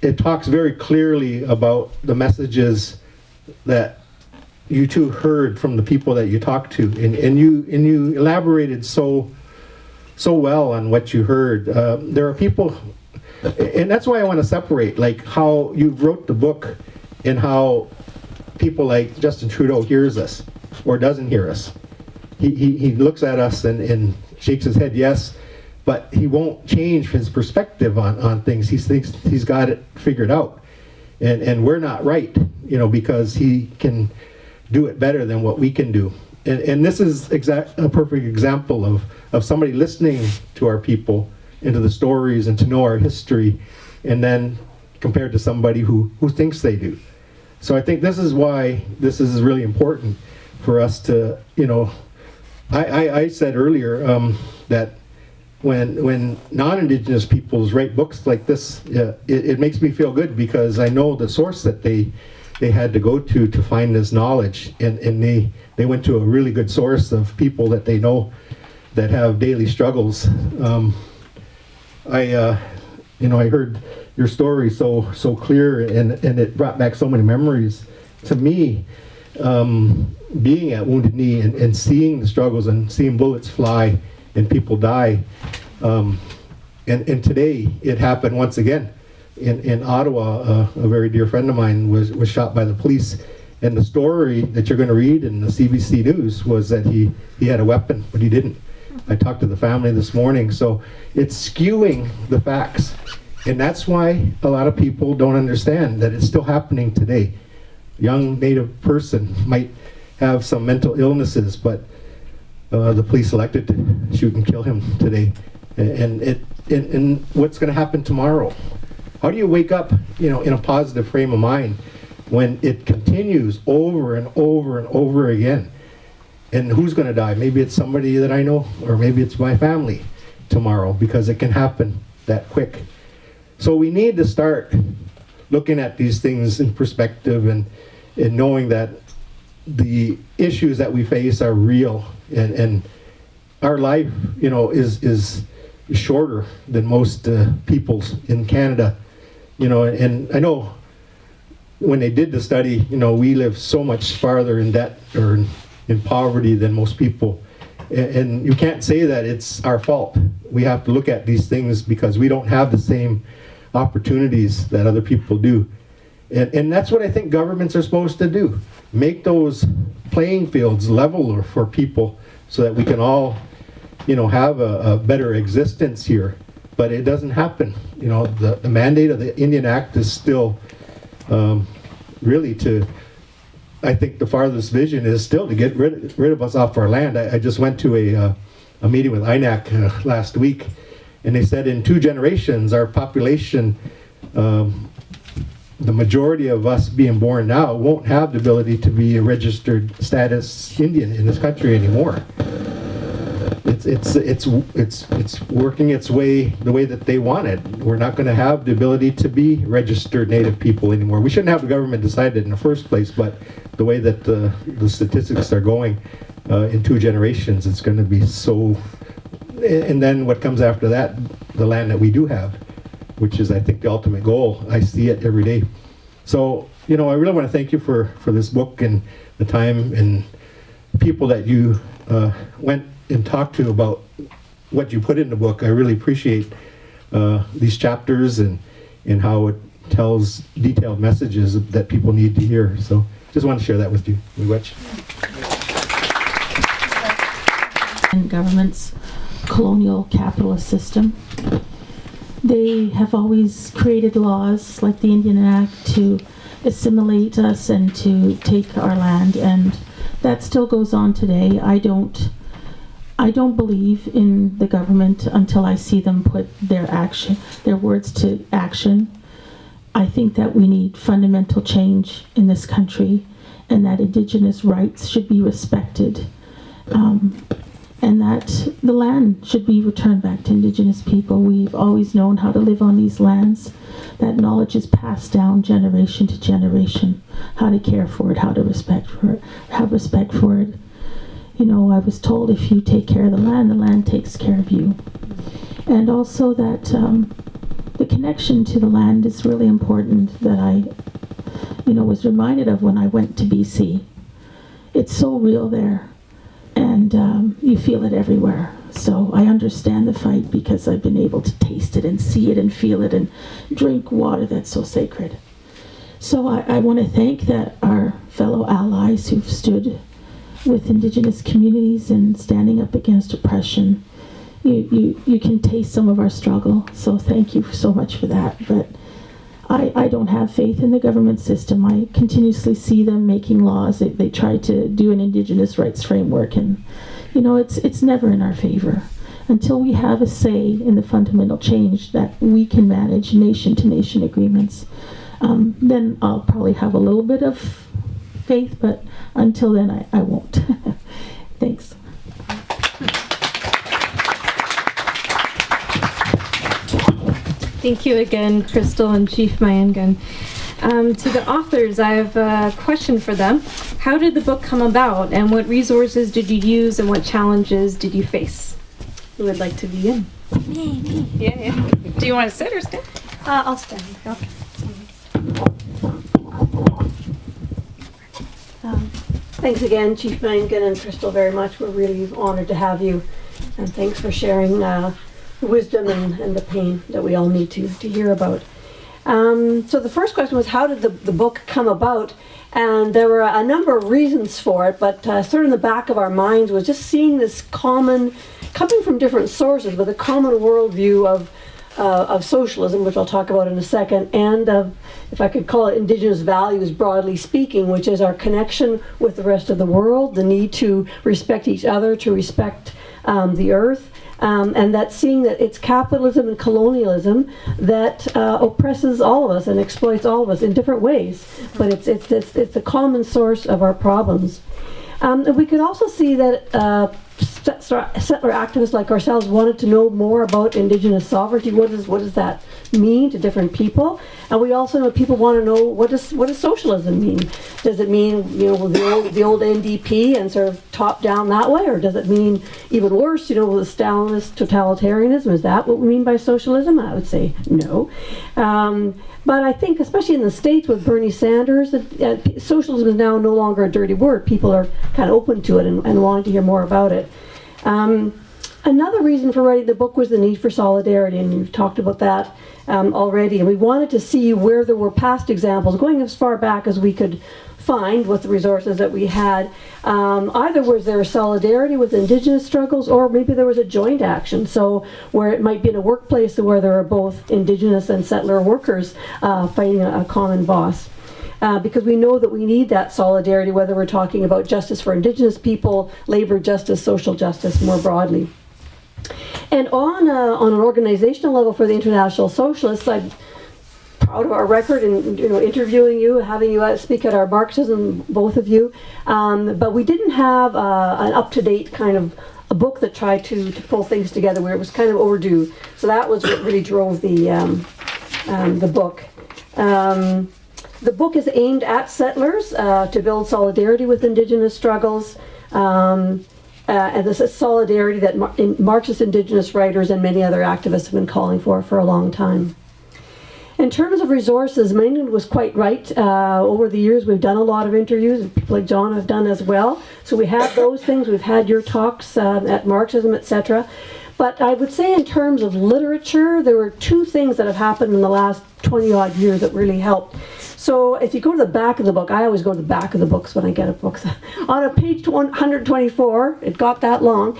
it talks very clearly about the messages that you two heard from the people that you talked to, and you elaborated so well on what you heard. There are people, and that's why I want to separate, like how you wrote the book and how people like Justin Trudeau hears us or doesn't hear us. He looks at us and shakes his head yes, but he won't change his perspective on things. He thinks he's got it figured out, and we're not right, because he can do it better than what we can do. And this is a perfect example of somebody listening to our people and to the stories and to know our history, and then compared to somebody who thinks they do. So I think this is why this is really important for us to, I said earlier that when non-Indigenous peoples write books like this, it makes me feel good, because I know the source that they had to go to find this knowledge, and they went to a really good source of people that they know that have daily struggles. I heard your story so clear, and it brought back so many memories to me, being at Wounded Knee and seeing the struggles and seeing bullets fly and people die. And today it happened once again in Ottawa. A very dear friend of mine was shot by the police, and the story that you're going to read in the CBC News was that he had a weapon, but he didn't. I talked to the family this morning, so it's skewing the facts, and that's why a lot of people don't understand that it's still happening today. A young Native person might have some mental illnesses, but the police elected to shoot and kill him today. And what's going to happen tomorrow? How do you wake up, in a positive frame of mind when it continues over and over and over again? And who's going to die? Maybe it's somebody that I know, or maybe it's my family tomorrow, because it can happen that quick. So we need to start looking at these things in perspective, and knowing that the issues that we face are real, and our life, is shorter than most people's in Canada, and I know when they did the study, we live so much farther in debt or in poverty than most people, and you can't say that it's our fault. We have to look at these things because we don't have the same opportunities that other people do, and that's what I think governments are supposed to do. Make those playing fields level for people so that we can all, have a better existence here. But it doesn't happen. The mandate of the Indian Act is still really to, I think the farthest vision is still to get rid of us off our land. I just went to a meeting with INAC last week, and they said in 2 generations our population, the majority of us being born now, won't have the ability to be a registered status Indian in this country anymore. It's working its way the way that they want it. We're not going to have the ability to be registered Native people anymore. We shouldn't have the government decide it in the first place, but the way that the statistics are going, in 2 generations, it's going to be so. And then what comes after that, the land that we do have, which is, I think, the ultimate goal. I see it every day. So, I really want to thank you for this book and the time and people that you went and talked to about what you put in the book. I really appreciate these chapters and how it tells detailed messages that people need to hear. So just want to share that with you. And government's colonial capitalist system. They have always created laws like the Indian Act to assimilate us and to take our land, and that still goes on today. I don't believe in the government until I see them put their words to action. I think that we need fundamental change in this country, and that Indigenous rights should be respected, and that the land should be returned back to Indigenous people. We've always known how to live on these lands. That knowledge is passed down generation to generation, how to care for it, how to have respect for it. You know, I was told if you take care of the land takes care of you. And also that the connection to the land is really important, that I, was reminded of when I went to BC. It's so real there, and you feel it everywhere. So I understand the fight because I've been able to taste it and see it and feel it and drink water that's so sacred. So I want to thank that our fellow allies who've stood with Indigenous communities and standing up against oppression. You can taste some of our struggle, so thank you so much for that. But I don't have faith in the government system. I continuously see them making laws. They try to do an Indigenous rights framework, and it's never in our favor. Until we have a say in the fundamental change that we can manage nation-to-nation agreements, then I'll probably have a little bit of faith, but until then I won't. Thanks. Thank you again, Crystal and Chief Myeengun. To the authors, I have a question for them. How did the book come about, and what resources did you use, and what challenges did you face? Who would like to begin? Me. Yeah. Do you want to sit or stand? I'll stand. Okay. Thanks again, Chief Myeengun and Crystal, very much. We're really honored to have you, and thanks for sharing the wisdom and the pain that we all need to hear about. So the first question was, how did the book come about? And there were a number of reasons for it, but sort of in the back of our minds was just seeing this common, coming from different sources, but a common worldview of socialism, which I'll talk about in a second, and of, if I could call it, Indigenous values, broadly speaking, which is our connection with the rest of the world, the need to respect each other, to respect the earth, and that seeing that it's capitalism and colonialism that oppresses all of us and exploits all of us in different ways, but it's the common source of our problems. And we could also see that settler activists like ourselves wanted to know more about Indigenous sovereignty. What does that mean to different people? And we also know people want to know, what does socialism mean? Does it mean the old NDP and sort of top down that way, or does it mean even worse, the Stalinist totalitarianism? Is that what we mean by socialism? I would say no. But I think, especially in the States with Bernie Sanders, socialism is now no longer a dirty word. People are kind of open to it and wanting to hear more about it. Another reason for writing the book was the need for solidarity, and you've talked about that already. And we wanted to see where there were past examples, going as far back as we could find with the resources that we had. Either was there a solidarity with Indigenous struggles, or maybe there was a joint action. So where it might be in a workplace where there are both Indigenous and settler workers fighting a common boss. Because we know that we need that solidarity, whether we're talking about justice for Indigenous people, labor justice, social justice more broadly. And on an organizational level for the International Socialists, I'm proud of our record in interviewing you, having you speak at our Marxism, both of you. But we didn't have an up-to-date kind of a book that tried to pull things together, where it was kind of overdue. So that was what really drove the book. The book is aimed at settlers to build solidarity with Indigenous struggles, and this is solidarity that Marxist Indigenous writers and many other activists have been calling for a long time. In terms of resources, Myeengun was quite right. Over the years, we've done a lot of interviews, and people like John have done as well. So we have those things. We've had your talks at Marxism, etc. But I would say in terms of literature, there were two things that have happened in the last 20 odd years that really helped. So if you go to the back of the book, I always go to the back of the books when I get a book. On a page 124, it got that long,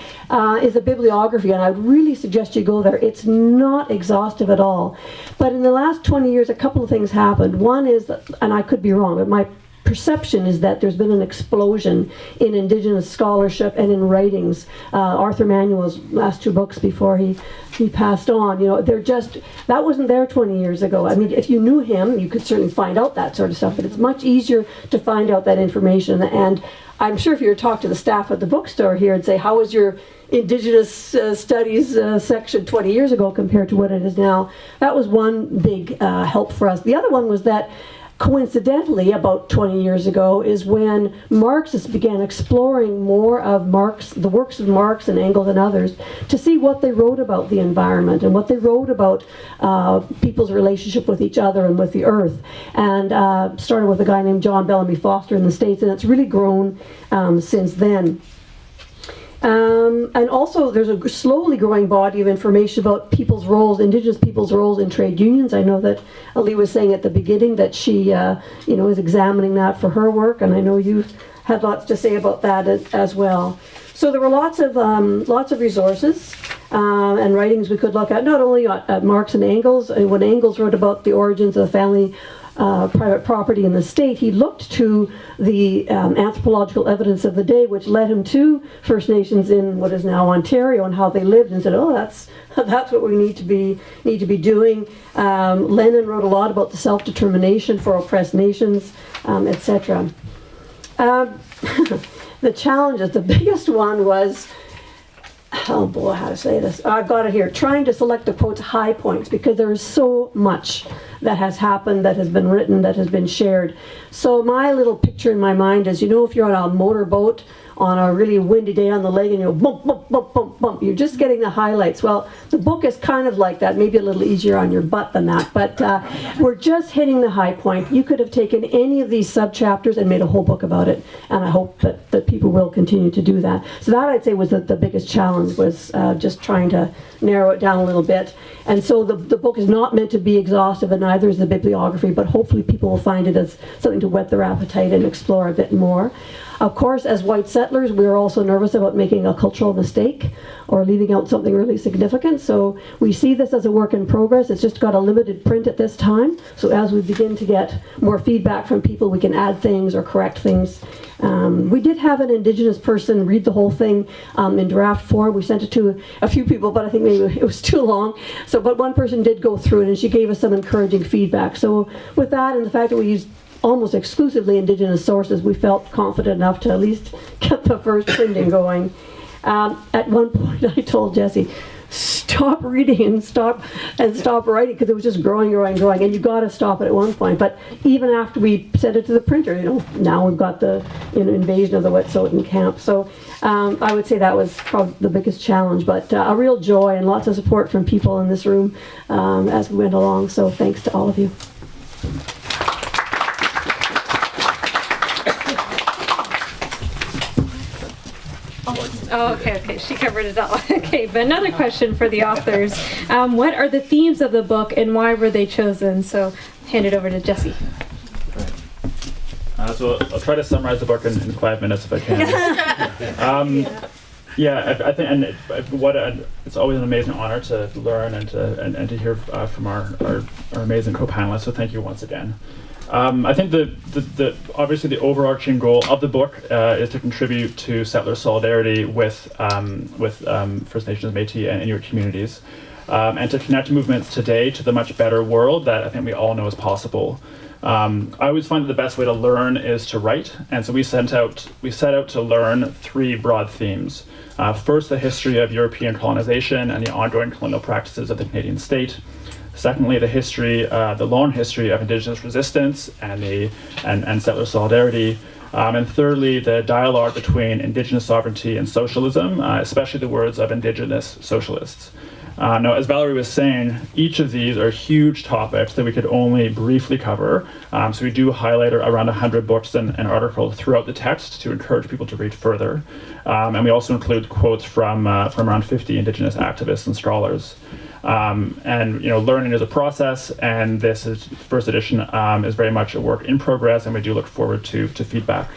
is a bibliography, and I would really suggest you go there. It's not exhaustive at all. But in the last 20 years, a couple of things happened. One is, that, and I could be wrong, but my perception is that there's been an explosion in Indigenous scholarship and in writings. Arthur Manuel's last two books before he passed on, you know, they're just, that wasn't there 20 years ago. I mean, if you knew him, you could certainly find out that sort of stuff, but it's much easier to find out that information. And I'm sure if you were to talk to the staff at the bookstore here and say, how was your Indigenous studies section 20 years ago compared to what it is now, that was one big help for us. The other one was that coincidentally, about 20 years ago, is when Marxists began exploring more of Marx, the works of Marx and Engels and others, to see what they wrote about the environment and what they wrote about people's relationship with each other and with the earth. And started with a guy named John Bellamy Foster in the States, and it's really grown since then. And also there's a slowly growing body of information about people's roles, Indigenous people's roles in trade unions. I know that Ali was saying at the beginning that she is examining that for her work, and I know you've had lots to say about that as well. So there were lots of resources and writings we could look at, not only at Marx and Engels. When Engels wrote about the origins of the family private property in the state, he looked to the anthropological evidence of the day, which led him to First Nations in what is now Ontario and how they lived, and said, "Oh, that's what we need to be doing." Lenin wrote a lot about the self-determination for oppressed nations, etc. The challenges. The biggest one was, oh boy, how to say this? I've got it here. Trying to select the quotes high points, because there is so much that has happened, that has been written, that has been shared. So my little picture in my mind is, if you're on a motorboat on a really windy day on the lake and you go bump, bump, bump, bump, bump, you're just getting the highlights. Well, the book is kind of like that, maybe a little easier on your butt than that, but we're just hitting the high point. You could have taken any of these sub-chapters and made a whole book about it, and I hope that people will continue to do that. So that, I'd say, was the biggest challenge, was just trying to narrow it down a little bit. And so the book is not meant to be exhaustive, and neither is the bibliography, but hopefully people will find it as something to whet their appetite and explore a bit more. Of course, as white settlers, we were also nervous about making a cultural mistake or leaving out something really significant. So we see this as a work in progress. It's just got a limited print at this time. So as we begin to get more feedback from people, we can add things or correct things. We did have an Indigenous person read the whole thing in draft form. We sent it to a few people, but I think maybe it was too long. But one person did go through it, and she gave us some encouraging feedback. So with that, and the fact that we used almost exclusively Indigenous sources, we felt confident enough to at least get the first printing going. At one point, I told Jesse, stop reading and stop writing, because it was just growing, and you got to stop it at one point. But even after we sent it to the printer, now we've got the invasion of the Wet'suwet'en camp. So I would say that was probably the biggest challenge, but a real joy and lots of support from people in this room as we went along. So thanks to all of you. Oh, okay, she covered it all. Okay, but another question for the authors. What are the themes of the book, and why were they chosen? So hand it over to Jesse. So I'll try to summarize the book in 5 minutes if I can. I think, and it's always an amazing honor to learn and to hear from our amazing co-panelists. So thank you once again. I think the obviously the overarching goal of the book is to contribute to settler solidarity with First Nations, Métis, and Inuit communities, and to connect movements today to the much better world that I think we all know is possible. I always find that the best way to learn is to write, and so we set out to learn 3 broad themes. First, the history of European colonization and the ongoing colonial practices of the Canadian state. Secondly, the long history of Indigenous resistance and settler solidarity. And thirdly, the dialogue between Indigenous sovereignty and socialism, especially the words of Indigenous socialists. Now, as Valerie was saying, each of these are huge topics that we could only briefly cover. So we do highlight around 100 books and articles throughout the text to encourage people to read further. And we also include quotes from around 50 Indigenous activists and scholars. And learning is a process, and this is first edition is very much a work in progress, and we do look forward to feedback.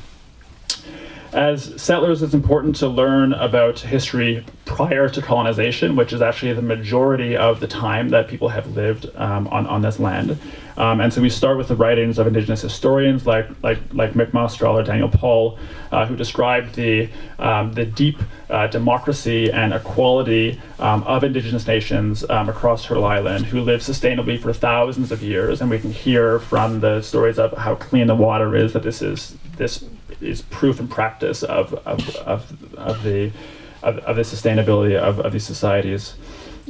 As settlers, it's important to learn about history prior to colonization, which is actually the majority of the time that people have lived on this land. And so we start with the writings of Indigenous historians like Mi'kmaq scholar Daniel Paul, who described the deep democracy and equality of Indigenous nations across Turtle Island, who lived sustainably for thousands of years. And we can hear from the stories of how clean the water is that this is proof and practice of the sustainability of these societies.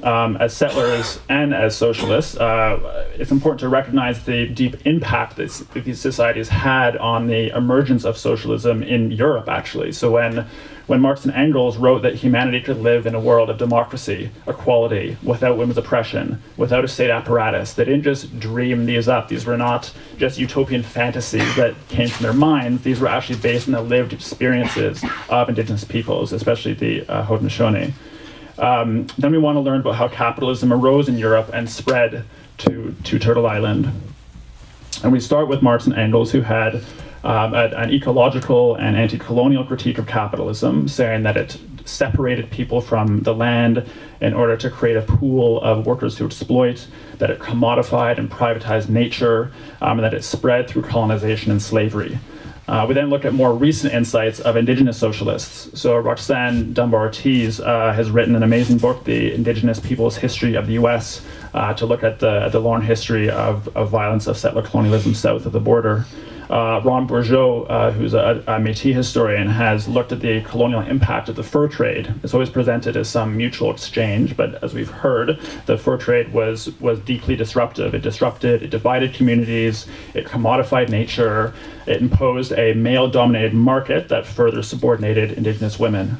As settlers and as socialists, it's important to recognize the deep impact that these societies had on the emergence of socialism in Europe, actually. So when Marx and Engels wrote that humanity could live in a world of democracy, equality, without women's oppression, without a state apparatus, they didn't just dream these up. These were not just utopian fantasies that came from their minds. These were actually based on the lived experiences of Indigenous peoples, especially the Haudenosaunee. Then we want to learn about how capitalism arose in Europe and spread to Turtle Island. And we start with Marx and Engels, who had an ecological and anti-colonial critique of capitalism, saying that it separated people from the land in order to create a pool of workers to exploit, that it commodified and privatized nature, and that it spread through colonization and slavery. We then look at more recent insights of Indigenous socialists. So Roxanne Dunbar-Ortiz has written an amazing book, The Indigenous Peoples' History of the U.S., to look at the long history of violence of settler colonialism south of the border. Ron Bourgeot, who's a Métis historian, has looked at the colonial impact of the fur trade. It's always presented as some mutual exchange, but as we've heard, the fur trade was deeply disruptive. It divided communities, it commodified nature, it imposed a male-dominated market that further subordinated Indigenous women.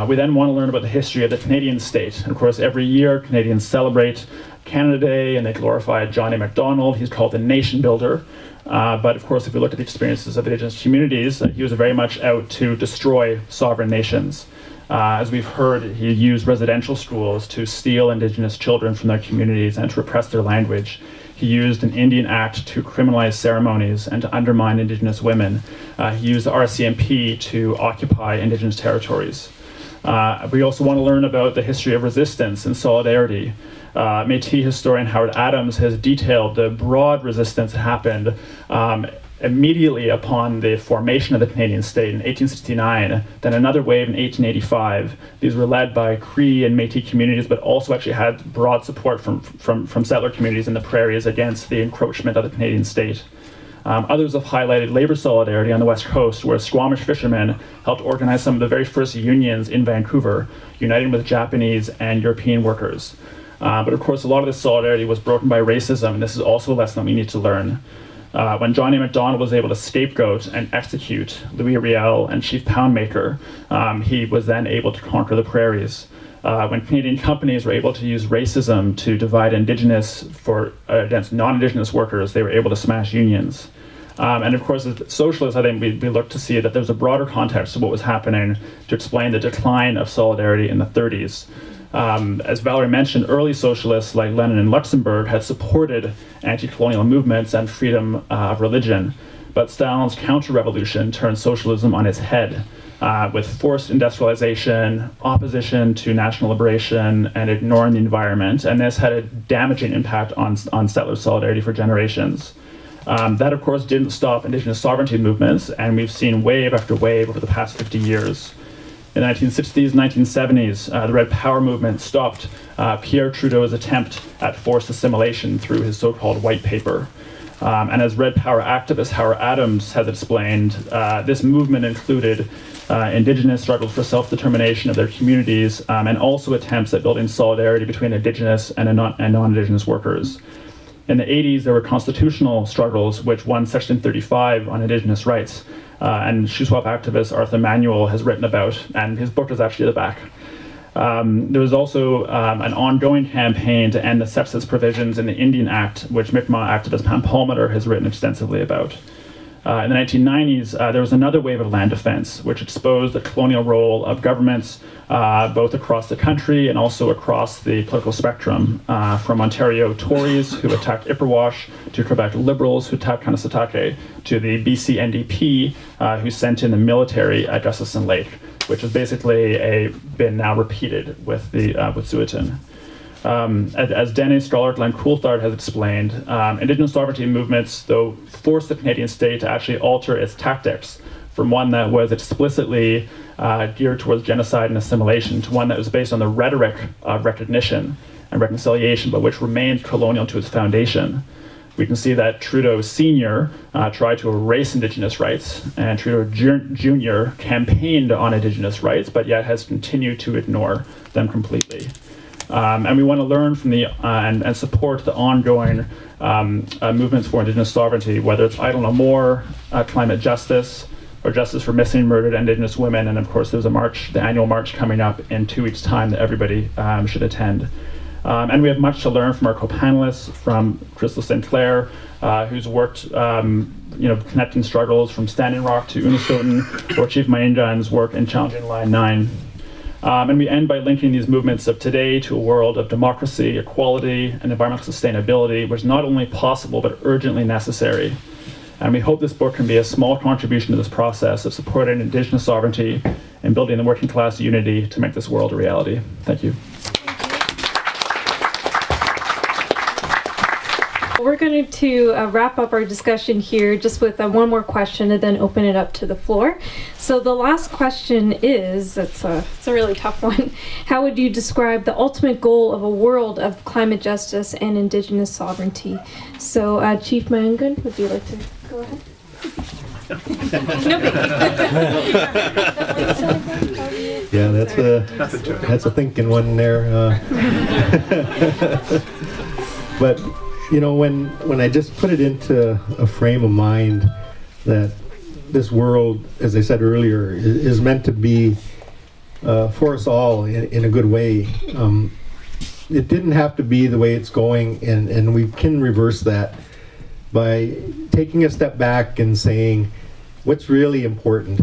We then want to learn about the history of the Canadian state. And of course, every year, Canadians celebrate Canada Day, and they glorify Johnny MacDonald. He's called the nation builder. But of course, if we look at the experiences of Indigenous communities, he was very much out to destroy sovereign nations. As we've heard, he used residential schools to steal Indigenous children from their communities and to repress their language. He used an Indian Act to criminalize ceremonies and to undermine Indigenous women. He used the RCMP to occupy Indigenous territories. We also want to learn about the history of resistance and solidarity. Métis historian Howard Adams has detailed the broad resistance that happened immediately upon the formation of the Canadian state in 1869, then another wave in 1885. These were led by Cree and Métis communities, but also actually had broad support from settler communities in the prairies against the encroachment of the Canadian state. Others have highlighted labor solidarity on the West Coast, where Squamish fishermen helped organize some of the very first unions in Vancouver, uniting with Japanese and European workers. But of course, a lot of this solidarity was broken by racism, and this is also a lesson that we need to learn. When Johnny MacDonald was able to scapegoat and execute Louis Riel and Chief Poundmaker, he was then able to conquer the prairies. When Canadian companies were able to use racism to divide Indigenous against non-Indigenous workers, they were able to smash unions. And of course, as socialists, I think we look to see that there's a broader context to what was happening to explain the decline of solidarity in the 30s. As Valerie mentioned, early socialists like Lenin and Luxemburg had supported anti-colonial movements and freedom of religion, but Stalin's counter-revolution turned socialism on its head, with forced industrialization, opposition to national liberation, and ignoring the environment, and this had a damaging impact on settler solidarity for generations. That, of course, didn't stop Indigenous sovereignty movements, and we've seen wave after wave over the past 50 years. In the 1960s, 1970s, the Red Power movement stopped Pierre Trudeau's attempt at forced assimilation through his so-called white paper. And as Red Power activist Howard Adams has explained, this movement included Indigenous struggles for self-determination of their communities, and also attempts at building solidarity between Indigenous and non-Indigenous workers. In the 80s, there were constitutional struggles which won Section 35 on Indigenous rights, and Shuswap activist Arthur Manuel has written about, and his book is actually at the back. There was also an ongoing campaign to end the sepsis provisions in the Indian Act, which Mi'kmaq activist Pam Palmater has written extensively about. In the 1990s, there was another wave of land defense, which exposed the colonial role of governments both across the country and also across the political spectrum, from Ontario Tories who attacked Ipperwash, to Quebec Liberals who attacked Kanesatake, to the BC NDP who sent in the military at Gustafson Lake, which has basically been now repeated with Suitin. As Dene scholar Glenn Coulthard has explained, Indigenous sovereignty movements, though, forced the Canadian state to actually alter its tactics from one that was explicitly geared towards genocide and assimilation to one that was based on the rhetoric of recognition and reconciliation, but which remained colonial to its foundation. We can see that Trudeau Sr. Tried to erase Indigenous rights, and Trudeau Jr. campaigned on Indigenous rights, but yet has continued to ignore them completely. And we want to learn from and support the ongoing movements for Indigenous sovereignty, whether it's Idle No More, climate justice, or justice for missing and murdered Indigenous women. And of course, there's the annual march coming up in 2 weeks' time that everybody should attend. And we have much to learn from our co-panelists, from Crystal Sinclair, who's worked connecting struggles from Standing Rock to Unistoten, or Chief Myeengun's work in challenging Line 9. And we end by linking these movements of today to a world of democracy, equality, and environmental sustainability, which is not only possible but urgently necessary. And we hope this book can be a small contribution to this process of supporting Indigenous sovereignty and building the working class unity to make this world a reality. Thank you. We're going to wrap up our discussion here just with one more question and then open it up to the floor. So the last question is, it's a really tough one. How would you describe the ultimate goal of a world of climate justice and Indigenous sovereignty? So Chief Myeengun, would you like to go ahead? No biggie. Yeah, that's a thinking one there. But when I just put it into a frame of mind that this world, as I said earlier, is meant to be for us all in a good way. It didn't have to be the way it's going, and we can reverse that by taking a step back and saying, what's really important?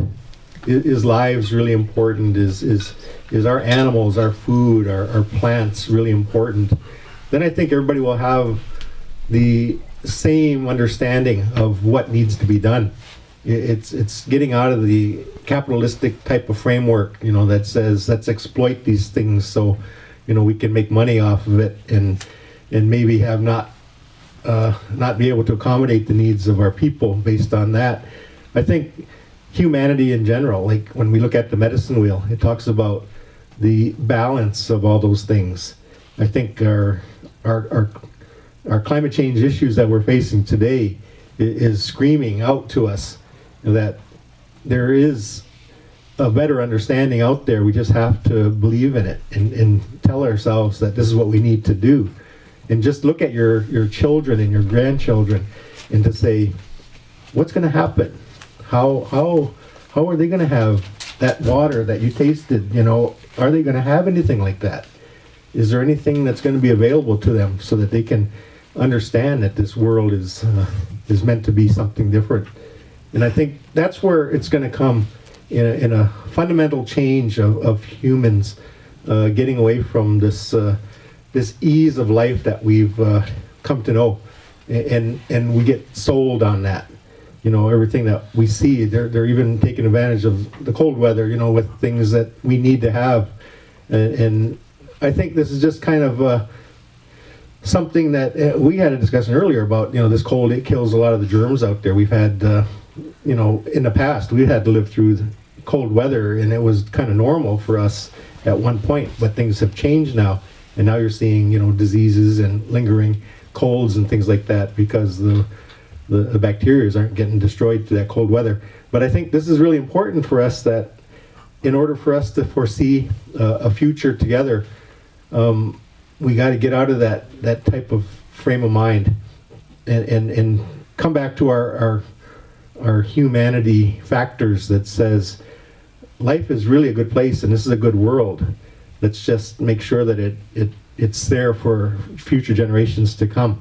Is lives really important? Is our animals, our food, our plants really important? Then I think everybody will have the same understanding of what needs to be done. It's getting out of the capitalistic type of framework, that says let's exploit these things so we can make money off of it and maybe have not be able to accommodate the needs of our people based on that. I think humanity in general, like when we look at the medicine wheel, it talks about the balance of all those things. I think our climate change issues that we're facing today is screaming out to us that there is a better understanding out there. We just have to believe in it and tell ourselves that this is what we need to do. And just look at your children and your grandchildren and to say, what's going to happen? How are they going to have that water that you tasted? Are they going to have anything like that? Is there anything that's going to be available to them so that they can understand that this world is meant to be something different? And I think that's where it's going to come in a fundamental change of humans getting away from this ease of life that we've come to know, and we get sold on that. Everything that we see, they're even taking advantage of the cold weather, with things that we need to have, and I think this is just kind of something that we had a discussion earlier about. This cold, it kills a lot of the germs out there. We've had, in the past, we had to live through cold weather, and it was kind of normal for us at one point. But things have changed now, and now you're seeing, diseases and lingering colds and things like that because the bacteria aren't getting destroyed through that cold weather. But I think this is really important for us, that in order for us to foresee a future together, we got to get out of that type of frame of mind and come back to our humanity factors that says life is really a good place and this is a good world. Let's just make sure that it's there for future generations to come.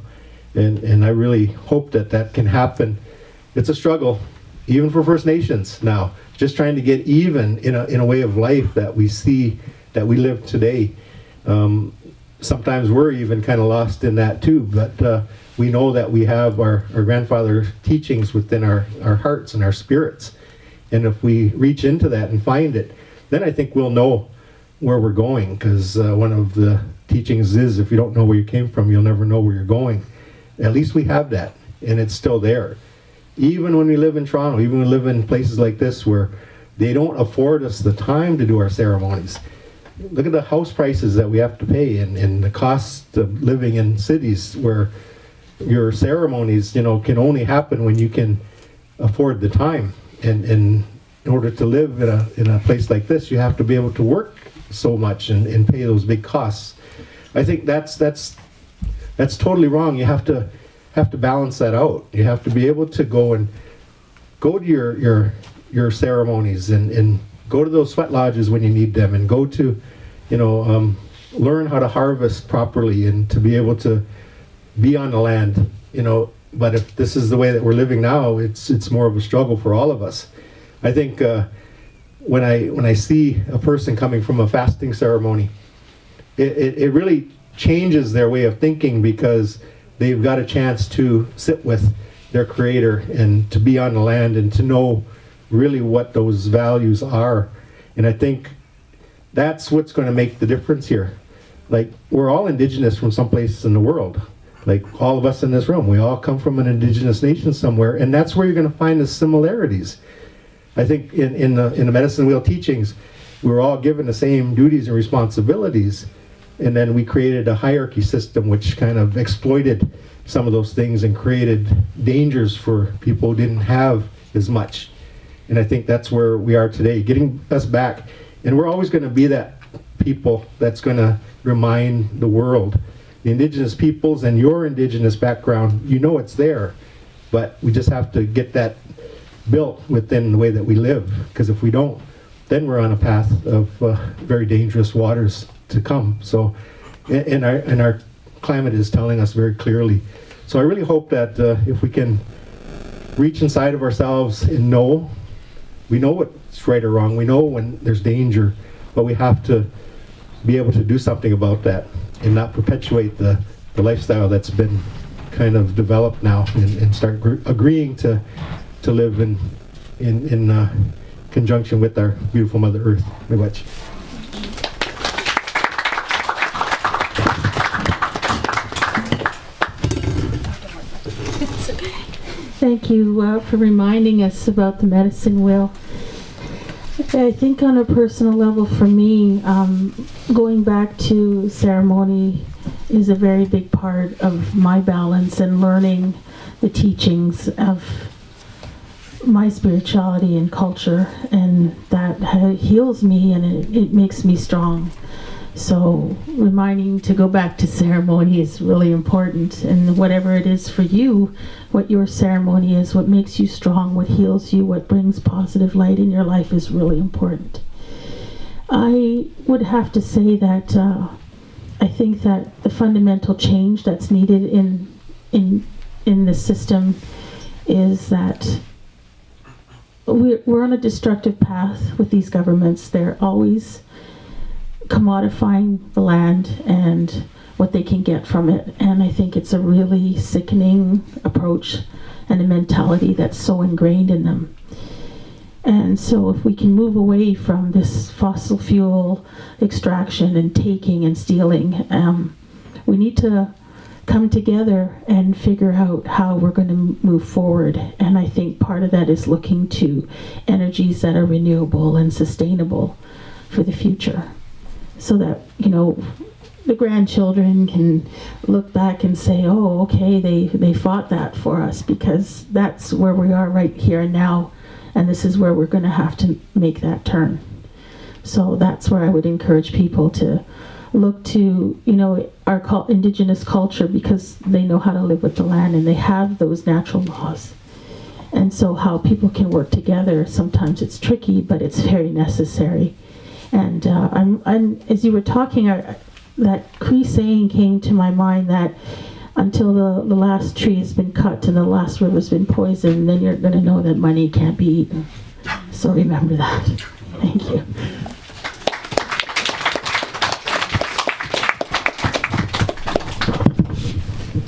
And I really hope that that can happen. It's a struggle, even for First Nations now, just trying to get even in a way of life that we see, that we live today. Sometimes we're even kind of lost in that too, but we know that we have our grandfather teachings within our hearts and our spirits. And if we reach into that and find it, then I think we'll know where we're going, because one of the teachings is, if you don't know where you came from, you'll never know where you're going. At least we have that, and it's still there. Even when we live in Toronto, even when we live in places like this where they don't afford us the time to do our ceremonies. Look at the house prices that we have to pay, and the cost of living in cities where your ceremonies, can only happen when you can afford the time. And in order to live in a place like this, you have to be able to work so much and pay those big costs. I think that's totally wrong. You have to balance that out. You have to be able to go to your ceremonies and go to those sweat lodges when you need them, and go to, learn how to harvest properly and to be able to be on the land, But if this is the way that we're living now, it's more of a struggle for all of us. I think when I see a person coming from a fasting ceremony, it really changes their way of thinking, because they've got a chance to sit with their Creator and to be on the land and to know really what those values are. And I think that's what's going to make the difference here. Like, we're all Indigenous from someplace in the world. Like all of us in this room, we all come from an Indigenous nation somewhere, and that's where you're going to find the similarities. I think in the Medicine Wheel teachings, we were all given the same duties and responsibilities, and then we created a hierarchy system which kind of exploited some of those things and created dangers for people who didn't have as much. And I think that's where we are today, getting us back. And we're always going to be that people that's going to remind the world. The Indigenous peoples and your Indigenous background, it's there. But we just have to get that built within the way that we live. Because if we don't, then we're on a path of very dangerous waters to come. So, and our climate is telling us very clearly. So I really hope that if we can reach inside of ourselves and we know what's right or wrong, we know when there's danger, but we have to be able to do something about that and not perpetuate the lifestyle that's been kind of developed now, and start agreeing to live in conjunction with our beautiful Mother Earth. Very much. Thank you for reminding us about the medicine wheel. I think on a personal level for me, going back to ceremony is a very big part of my balance and learning the teachings of my spirituality and culture, and that heals me and it makes me strong. So reminding to go back to ceremony is really important, and whatever it is for you, what your ceremony is, what makes you strong, what heals you, what brings positive light in your life is really important. I would have to say that I think that the fundamental change that's needed in the system is that we're on a destructive path with these governments. They're always commodifying the land and what they can get from it, and I think it's a really sickening approach and a mentality that's so ingrained in them. And so if we can move away from this fossil fuel extraction and taking and stealing, we need to come together and figure out how we're going to move forward. And I think part of that is looking to energies that are renewable and sustainable for the future, so that, the grandchildren can look back and say, oh, okay, they fought that for us, because that's where we are right here and now, and this is where we're going to have to make that turn. So that's where I would encourage people to look to, our Indigenous culture, because they know how to live with the land and they have those natural laws. And so how people can work together, sometimes it's tricky, but it's very necessary. And I'm as you were talking, that Cree saying came to my mind that until the last tree has been cut and the last river has been poisoned, then you're going to know that money can't be eaten. So remember that. Thank you.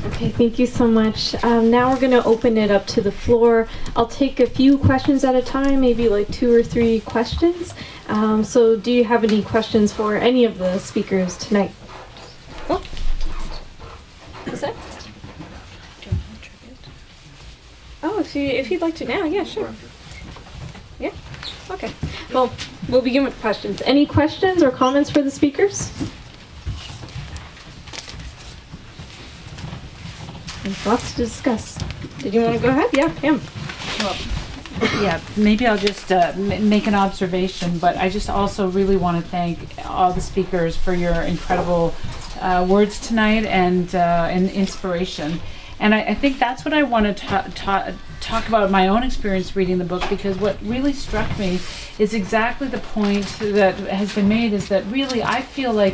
Okay, thank you so much. Now we're going to open it up to the floor. I'll take a few questions at a time, maybe like 2 or 3 questions. So do you have any questions for any of the speakers tonight? Oh. What's that? Oh, if you'd like to now, yeah, sure. Yeah? Okay. Well, we'll begin with questions. Any questions or comments for the speakers? There's lots to discuss. Did you want to go ahead? Yeah, Pam. Well, yeah, maybe I'll just make an observation, but I just also really want to thank all the speakers for your incredible words tonight and inspiration. And I think that's what I want to talk about my own experience reading the book, because what really struck me is exactly the point that has been made, is that really I feel like,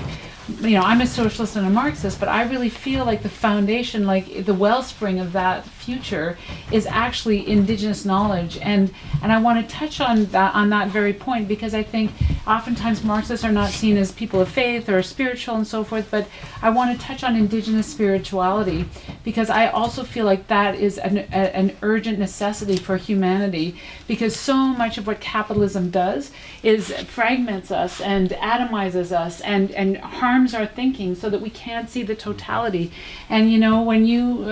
you know, I'm a socialist and a Marxist, but I really feel like the foundation, like the wellspring of that future is actually Indigenous knowledge. And I want to touch on that very point, because I think oftentimes Marxists are not seen as people of faith or spiritual and so forth, but I want to touch on Indigenous spirituality, because I also feel like that is an urgent necessity for humanity, because so much of what capitalism does is fragments us and atomizes us and harms our thinking so that we can't see the totality. And you know, when you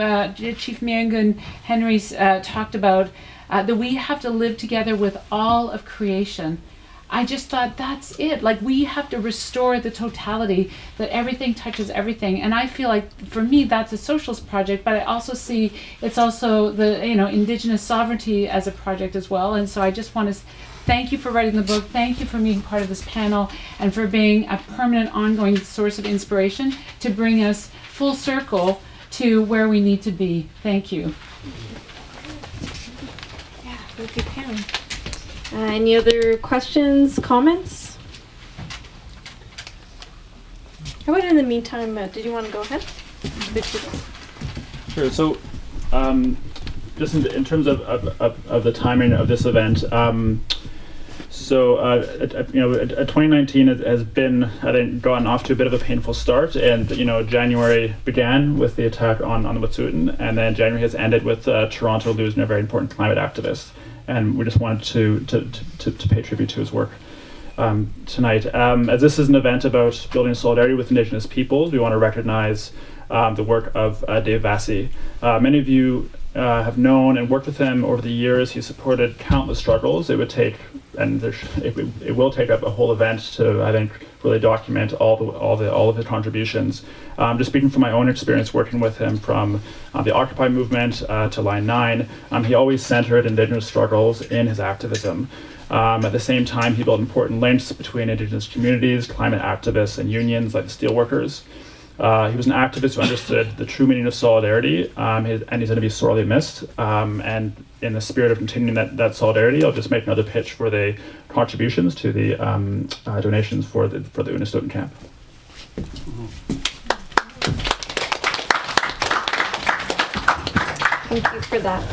Chief Myeengun Henry talked about that we have to live together with all of creation, I just thought that's it. Like, we have to restore the totality, that everything touches everything. And I feel like for me that's a socialist project, but I also see it's also the, you know, Indigenous sovereignty as a project as well. And so I just want to thank you for writing the book. Thank you for being part of this panel and for being a permanent, ongoing source of inspiration to bring us full circle to where we need to be. Thank you. Yeah, thank you, Pam. Any other questions, comments? How about in the meantime, did you want to go ahead? Sure. So, just in terms of the timing of this event, so 2019 has been, I think, gotten off to a bit of a painful start, and you know, January began with the attack on the Wet'suwet'en, and then January has ended with Toronto losing a very important climate activist, and we just wanted to pay tribute to his work tonight. As this is an event about building solidarity with Indigenous peoples, we want to recognize the work of Dave Vassy. Many of you have known and worked with him over the years. He supported countless struggles. It would take, and it will take up a whole event to, I think, really document all of his contributions. Just speaking from my own experience working with him, from the Occupy movement to Line 9, he always centered Indigenous struggles in his activism. At the same time, he built important links between Indigenous communities, climate activists, and unions like the steelworkers. He was an activist who understood the true meaning of solidarity, and he's going to be sorely missed. And in the spirit of continuing that solidarity, I'll just make another pitch for the contributions to the donations for the Unistoten camp. Thank you for that.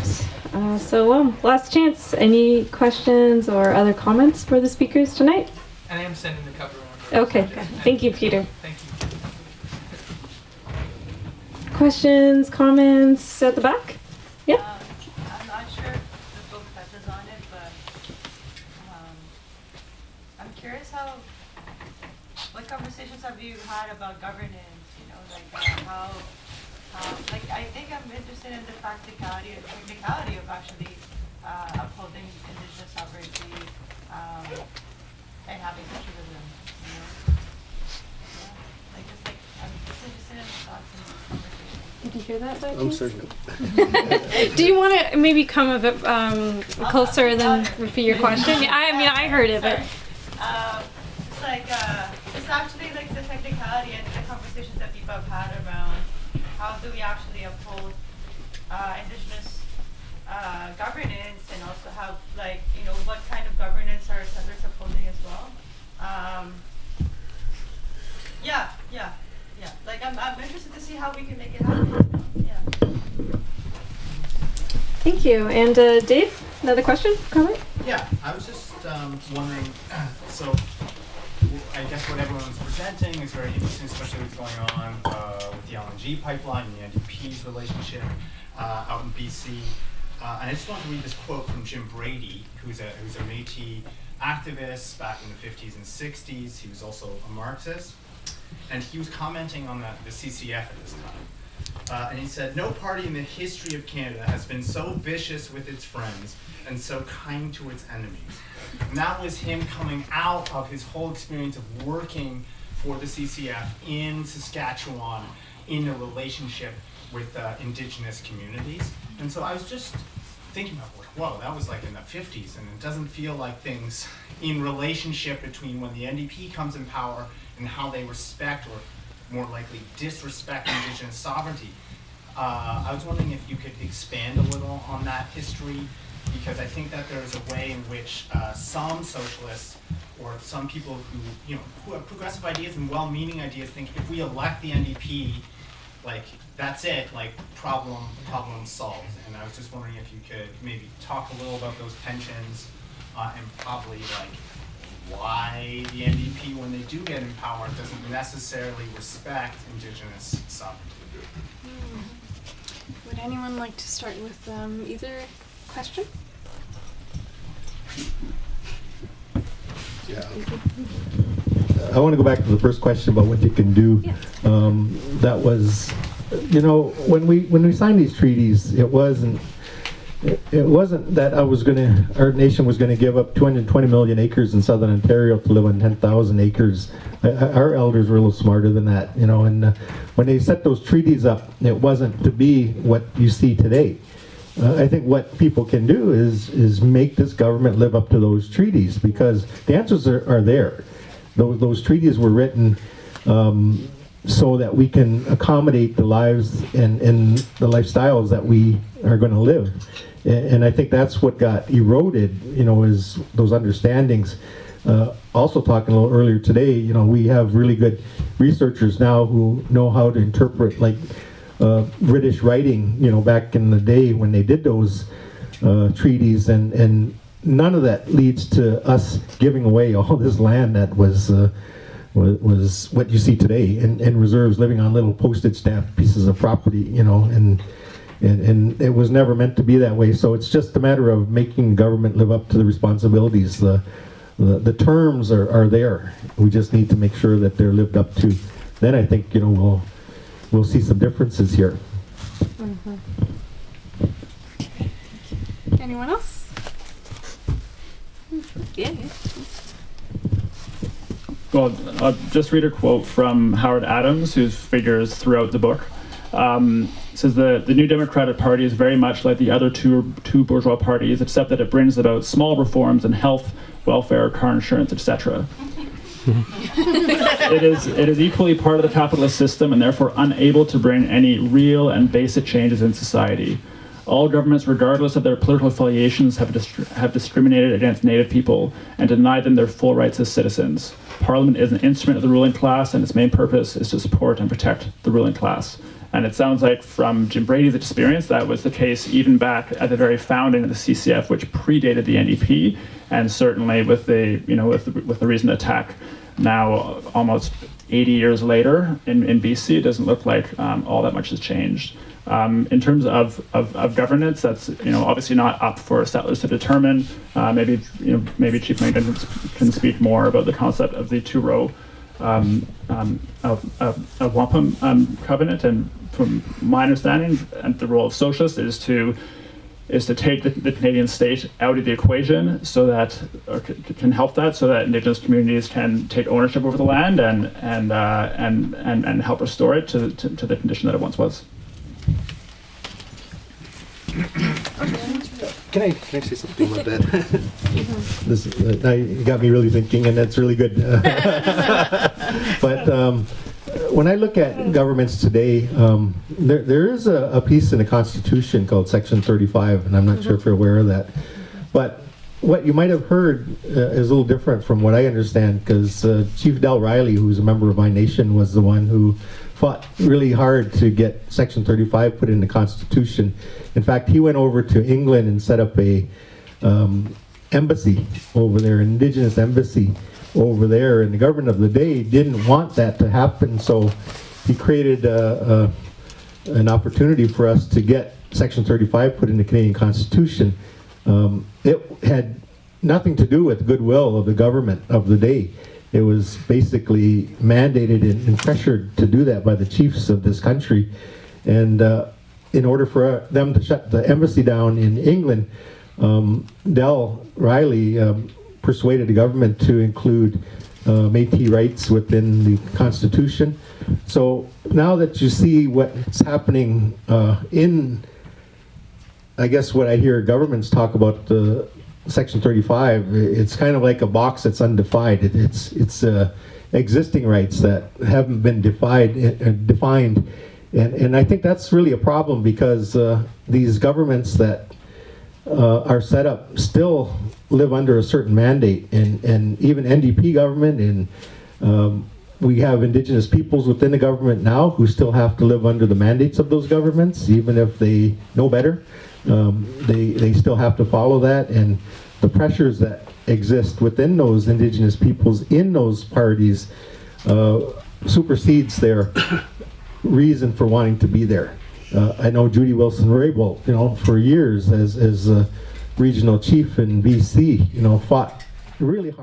So last chance. Any questions or other comments for the speakers tonight? And I am sending the cover on. Okay. Thank you, Peter. Thank you. Questions, comments at the back? Yeah. I'm not sure if the book touches on it, but I'm curious what conversations have you had about governance? You know, like how like I think I'm interested in the practicality of actually upholding Indigenous sovereignty and having socialism. You know, I'm just interested in the thoughts and conversations. Did you hear that, Doug? I'm certain. Do you want to maybe come a bit closer than repeat your question? I mean, I heard it, but. It's like, it's actually like the technicality and the conversations that people have had around how do we actually uphold Indigenous governance, and also have, like, you know, what kind of governance are settlers upholding as well. Thank you. And Dave, another question, comment? Yeah, I was just wondering, so I guess what everyone's presenting is very interesting, especially what's going on with the LNG pipeline and the NDP's relationship out in BC. And I just want to read this quote from Jim Brady, who's a Métis activist back in the 50s and 60s. He was also a Marxist. And he was commenting on the CCF at this time. And he said, "No party in the history of Canada has been so vicious with its friends and so kind to its enemies." And that was him coming out of his whole experience of working for the CCF in Saskatchewan in a relationship with Indigenous communities. And so I was just thinking about, like, whoa, that was like in the 50s, and it doesn't feel like things in relationship between when the NDP comes in power and how they respect, or more likely disrespect, Indigenous sovereignty. I was wondering if you could expand a little on that history, because I think that there's a way in which some socialists or some people who have progressive ideas and well-meaning ideas think if we elect the NDP, like that's it, like problem solved. And I was just wondering if you could maybe talk a little about those tensions and probably like why the NDP, when they do get in power, doesn't necessarily respect Indigenous sovereignty. Would anyone like to start with either question? Yeah. I want to go back to the first question about what you can do. Yes. That was, when we signed these treaties, it wasn't that our nation was going to give up 220 million acres in southern Ontario to live on 10,000 acres. Our elders were a little smarter than that, and when they set those treaties up, it wasn't to be what you see today. I think what people can do is make this government live up to those treaties, because the answers are there. Those treaties were written so that we can accommodate the lives and the lifestyles that we are going to live. And I think that's what got eroded, is those understandings. Also talking a little earlier today, we have really good researchers now who know how to interpret, like, British writing, back in the day when they did those treaties, and none of that leads to us giving away all this land that was what you see today, and reserves, living on little postage stamp pieces of property, and it was never meant to be that way. So it's just a matter of making government live up to the responsibilities. The terms are there. We just need to make sure that they're lived up to. Then I think we'll see some differences here. Mm-hmm. Anyone else? Yeah. Well, I'll just read a quote from Howard Adams, who figures throughout the book. It says, the New Democratic Party is very much like the other two bourgeois parties, except that it brings about small reforms in health, welfare, car insurance, etc. It is equally part of the capitalist system and therefore unable to bring any real and basic changes in society. All governments, regardless of their political affiliations, have discriminated against Native people and denied them their full rights as citizens. Parliament is an instrument of the ruling class, and its main purpose is to support and protect the ruling class. And it sounds like from Jim Brady's experience, that was the case even back at the very founding of the CCF, which predated the NDP, and certainly with the recent attack now almost 80 years later in BC, it doesn't look like all that much has changed. In terms of governance, that's obviously not up for settlers to determine. Maybe Chief Myeengun can speak more about the concept of the two-row wampum covenant. And from my understanding, and the role of socialists is to take the Canadian state out of the equation, so that, or can help that, so that Indigenous communities can take ownership over the land and help restore it to the condition that it once was. Can I say something about that? This now you got me really thinking, and that's really good. But when I look at governments today, there is a piece in the Constitution called Section 35, and I'm not sure if you're aware of that. But what you might have heard is a little different from what I understand, because Chief Del Riley, who's a member of my nation, was the one who fought really hard to get Section 35 put in the Constitution. In fact, he went over to England and set up a embassy over there, an Indigenous embassy over there, and the government of the day didn't want that to happen, so he created an opportunity for us to get Section 35 put in the Canadian Constitution. It had nothing to do with goodwill of the government of the day. It was basically mandated and pressured to do that by the chiefs of this country. And in order for them to shut the embassy down in England, Del Riley persuaded the government to include Métis rights within the Constitution. So now that you see what's happening in, I guess what I hear governments talk about Section 35, it's kind of like a box that's undefined. It's existing rights that haven't been defined. And I think that's really a problem, because these governments that are set up still live under a certain mandate, and even NDP government, and we have Indigenous peoples within the government now who still have to live under the mandates of those governments, even if they know better. They still have to follow that, and the pressures that exist within those Indigenous peoples in those parties supersedes their reason for wanting to be there. I know Judy Wilson-Raybould, for years as a regional chief in BC, fought really hard.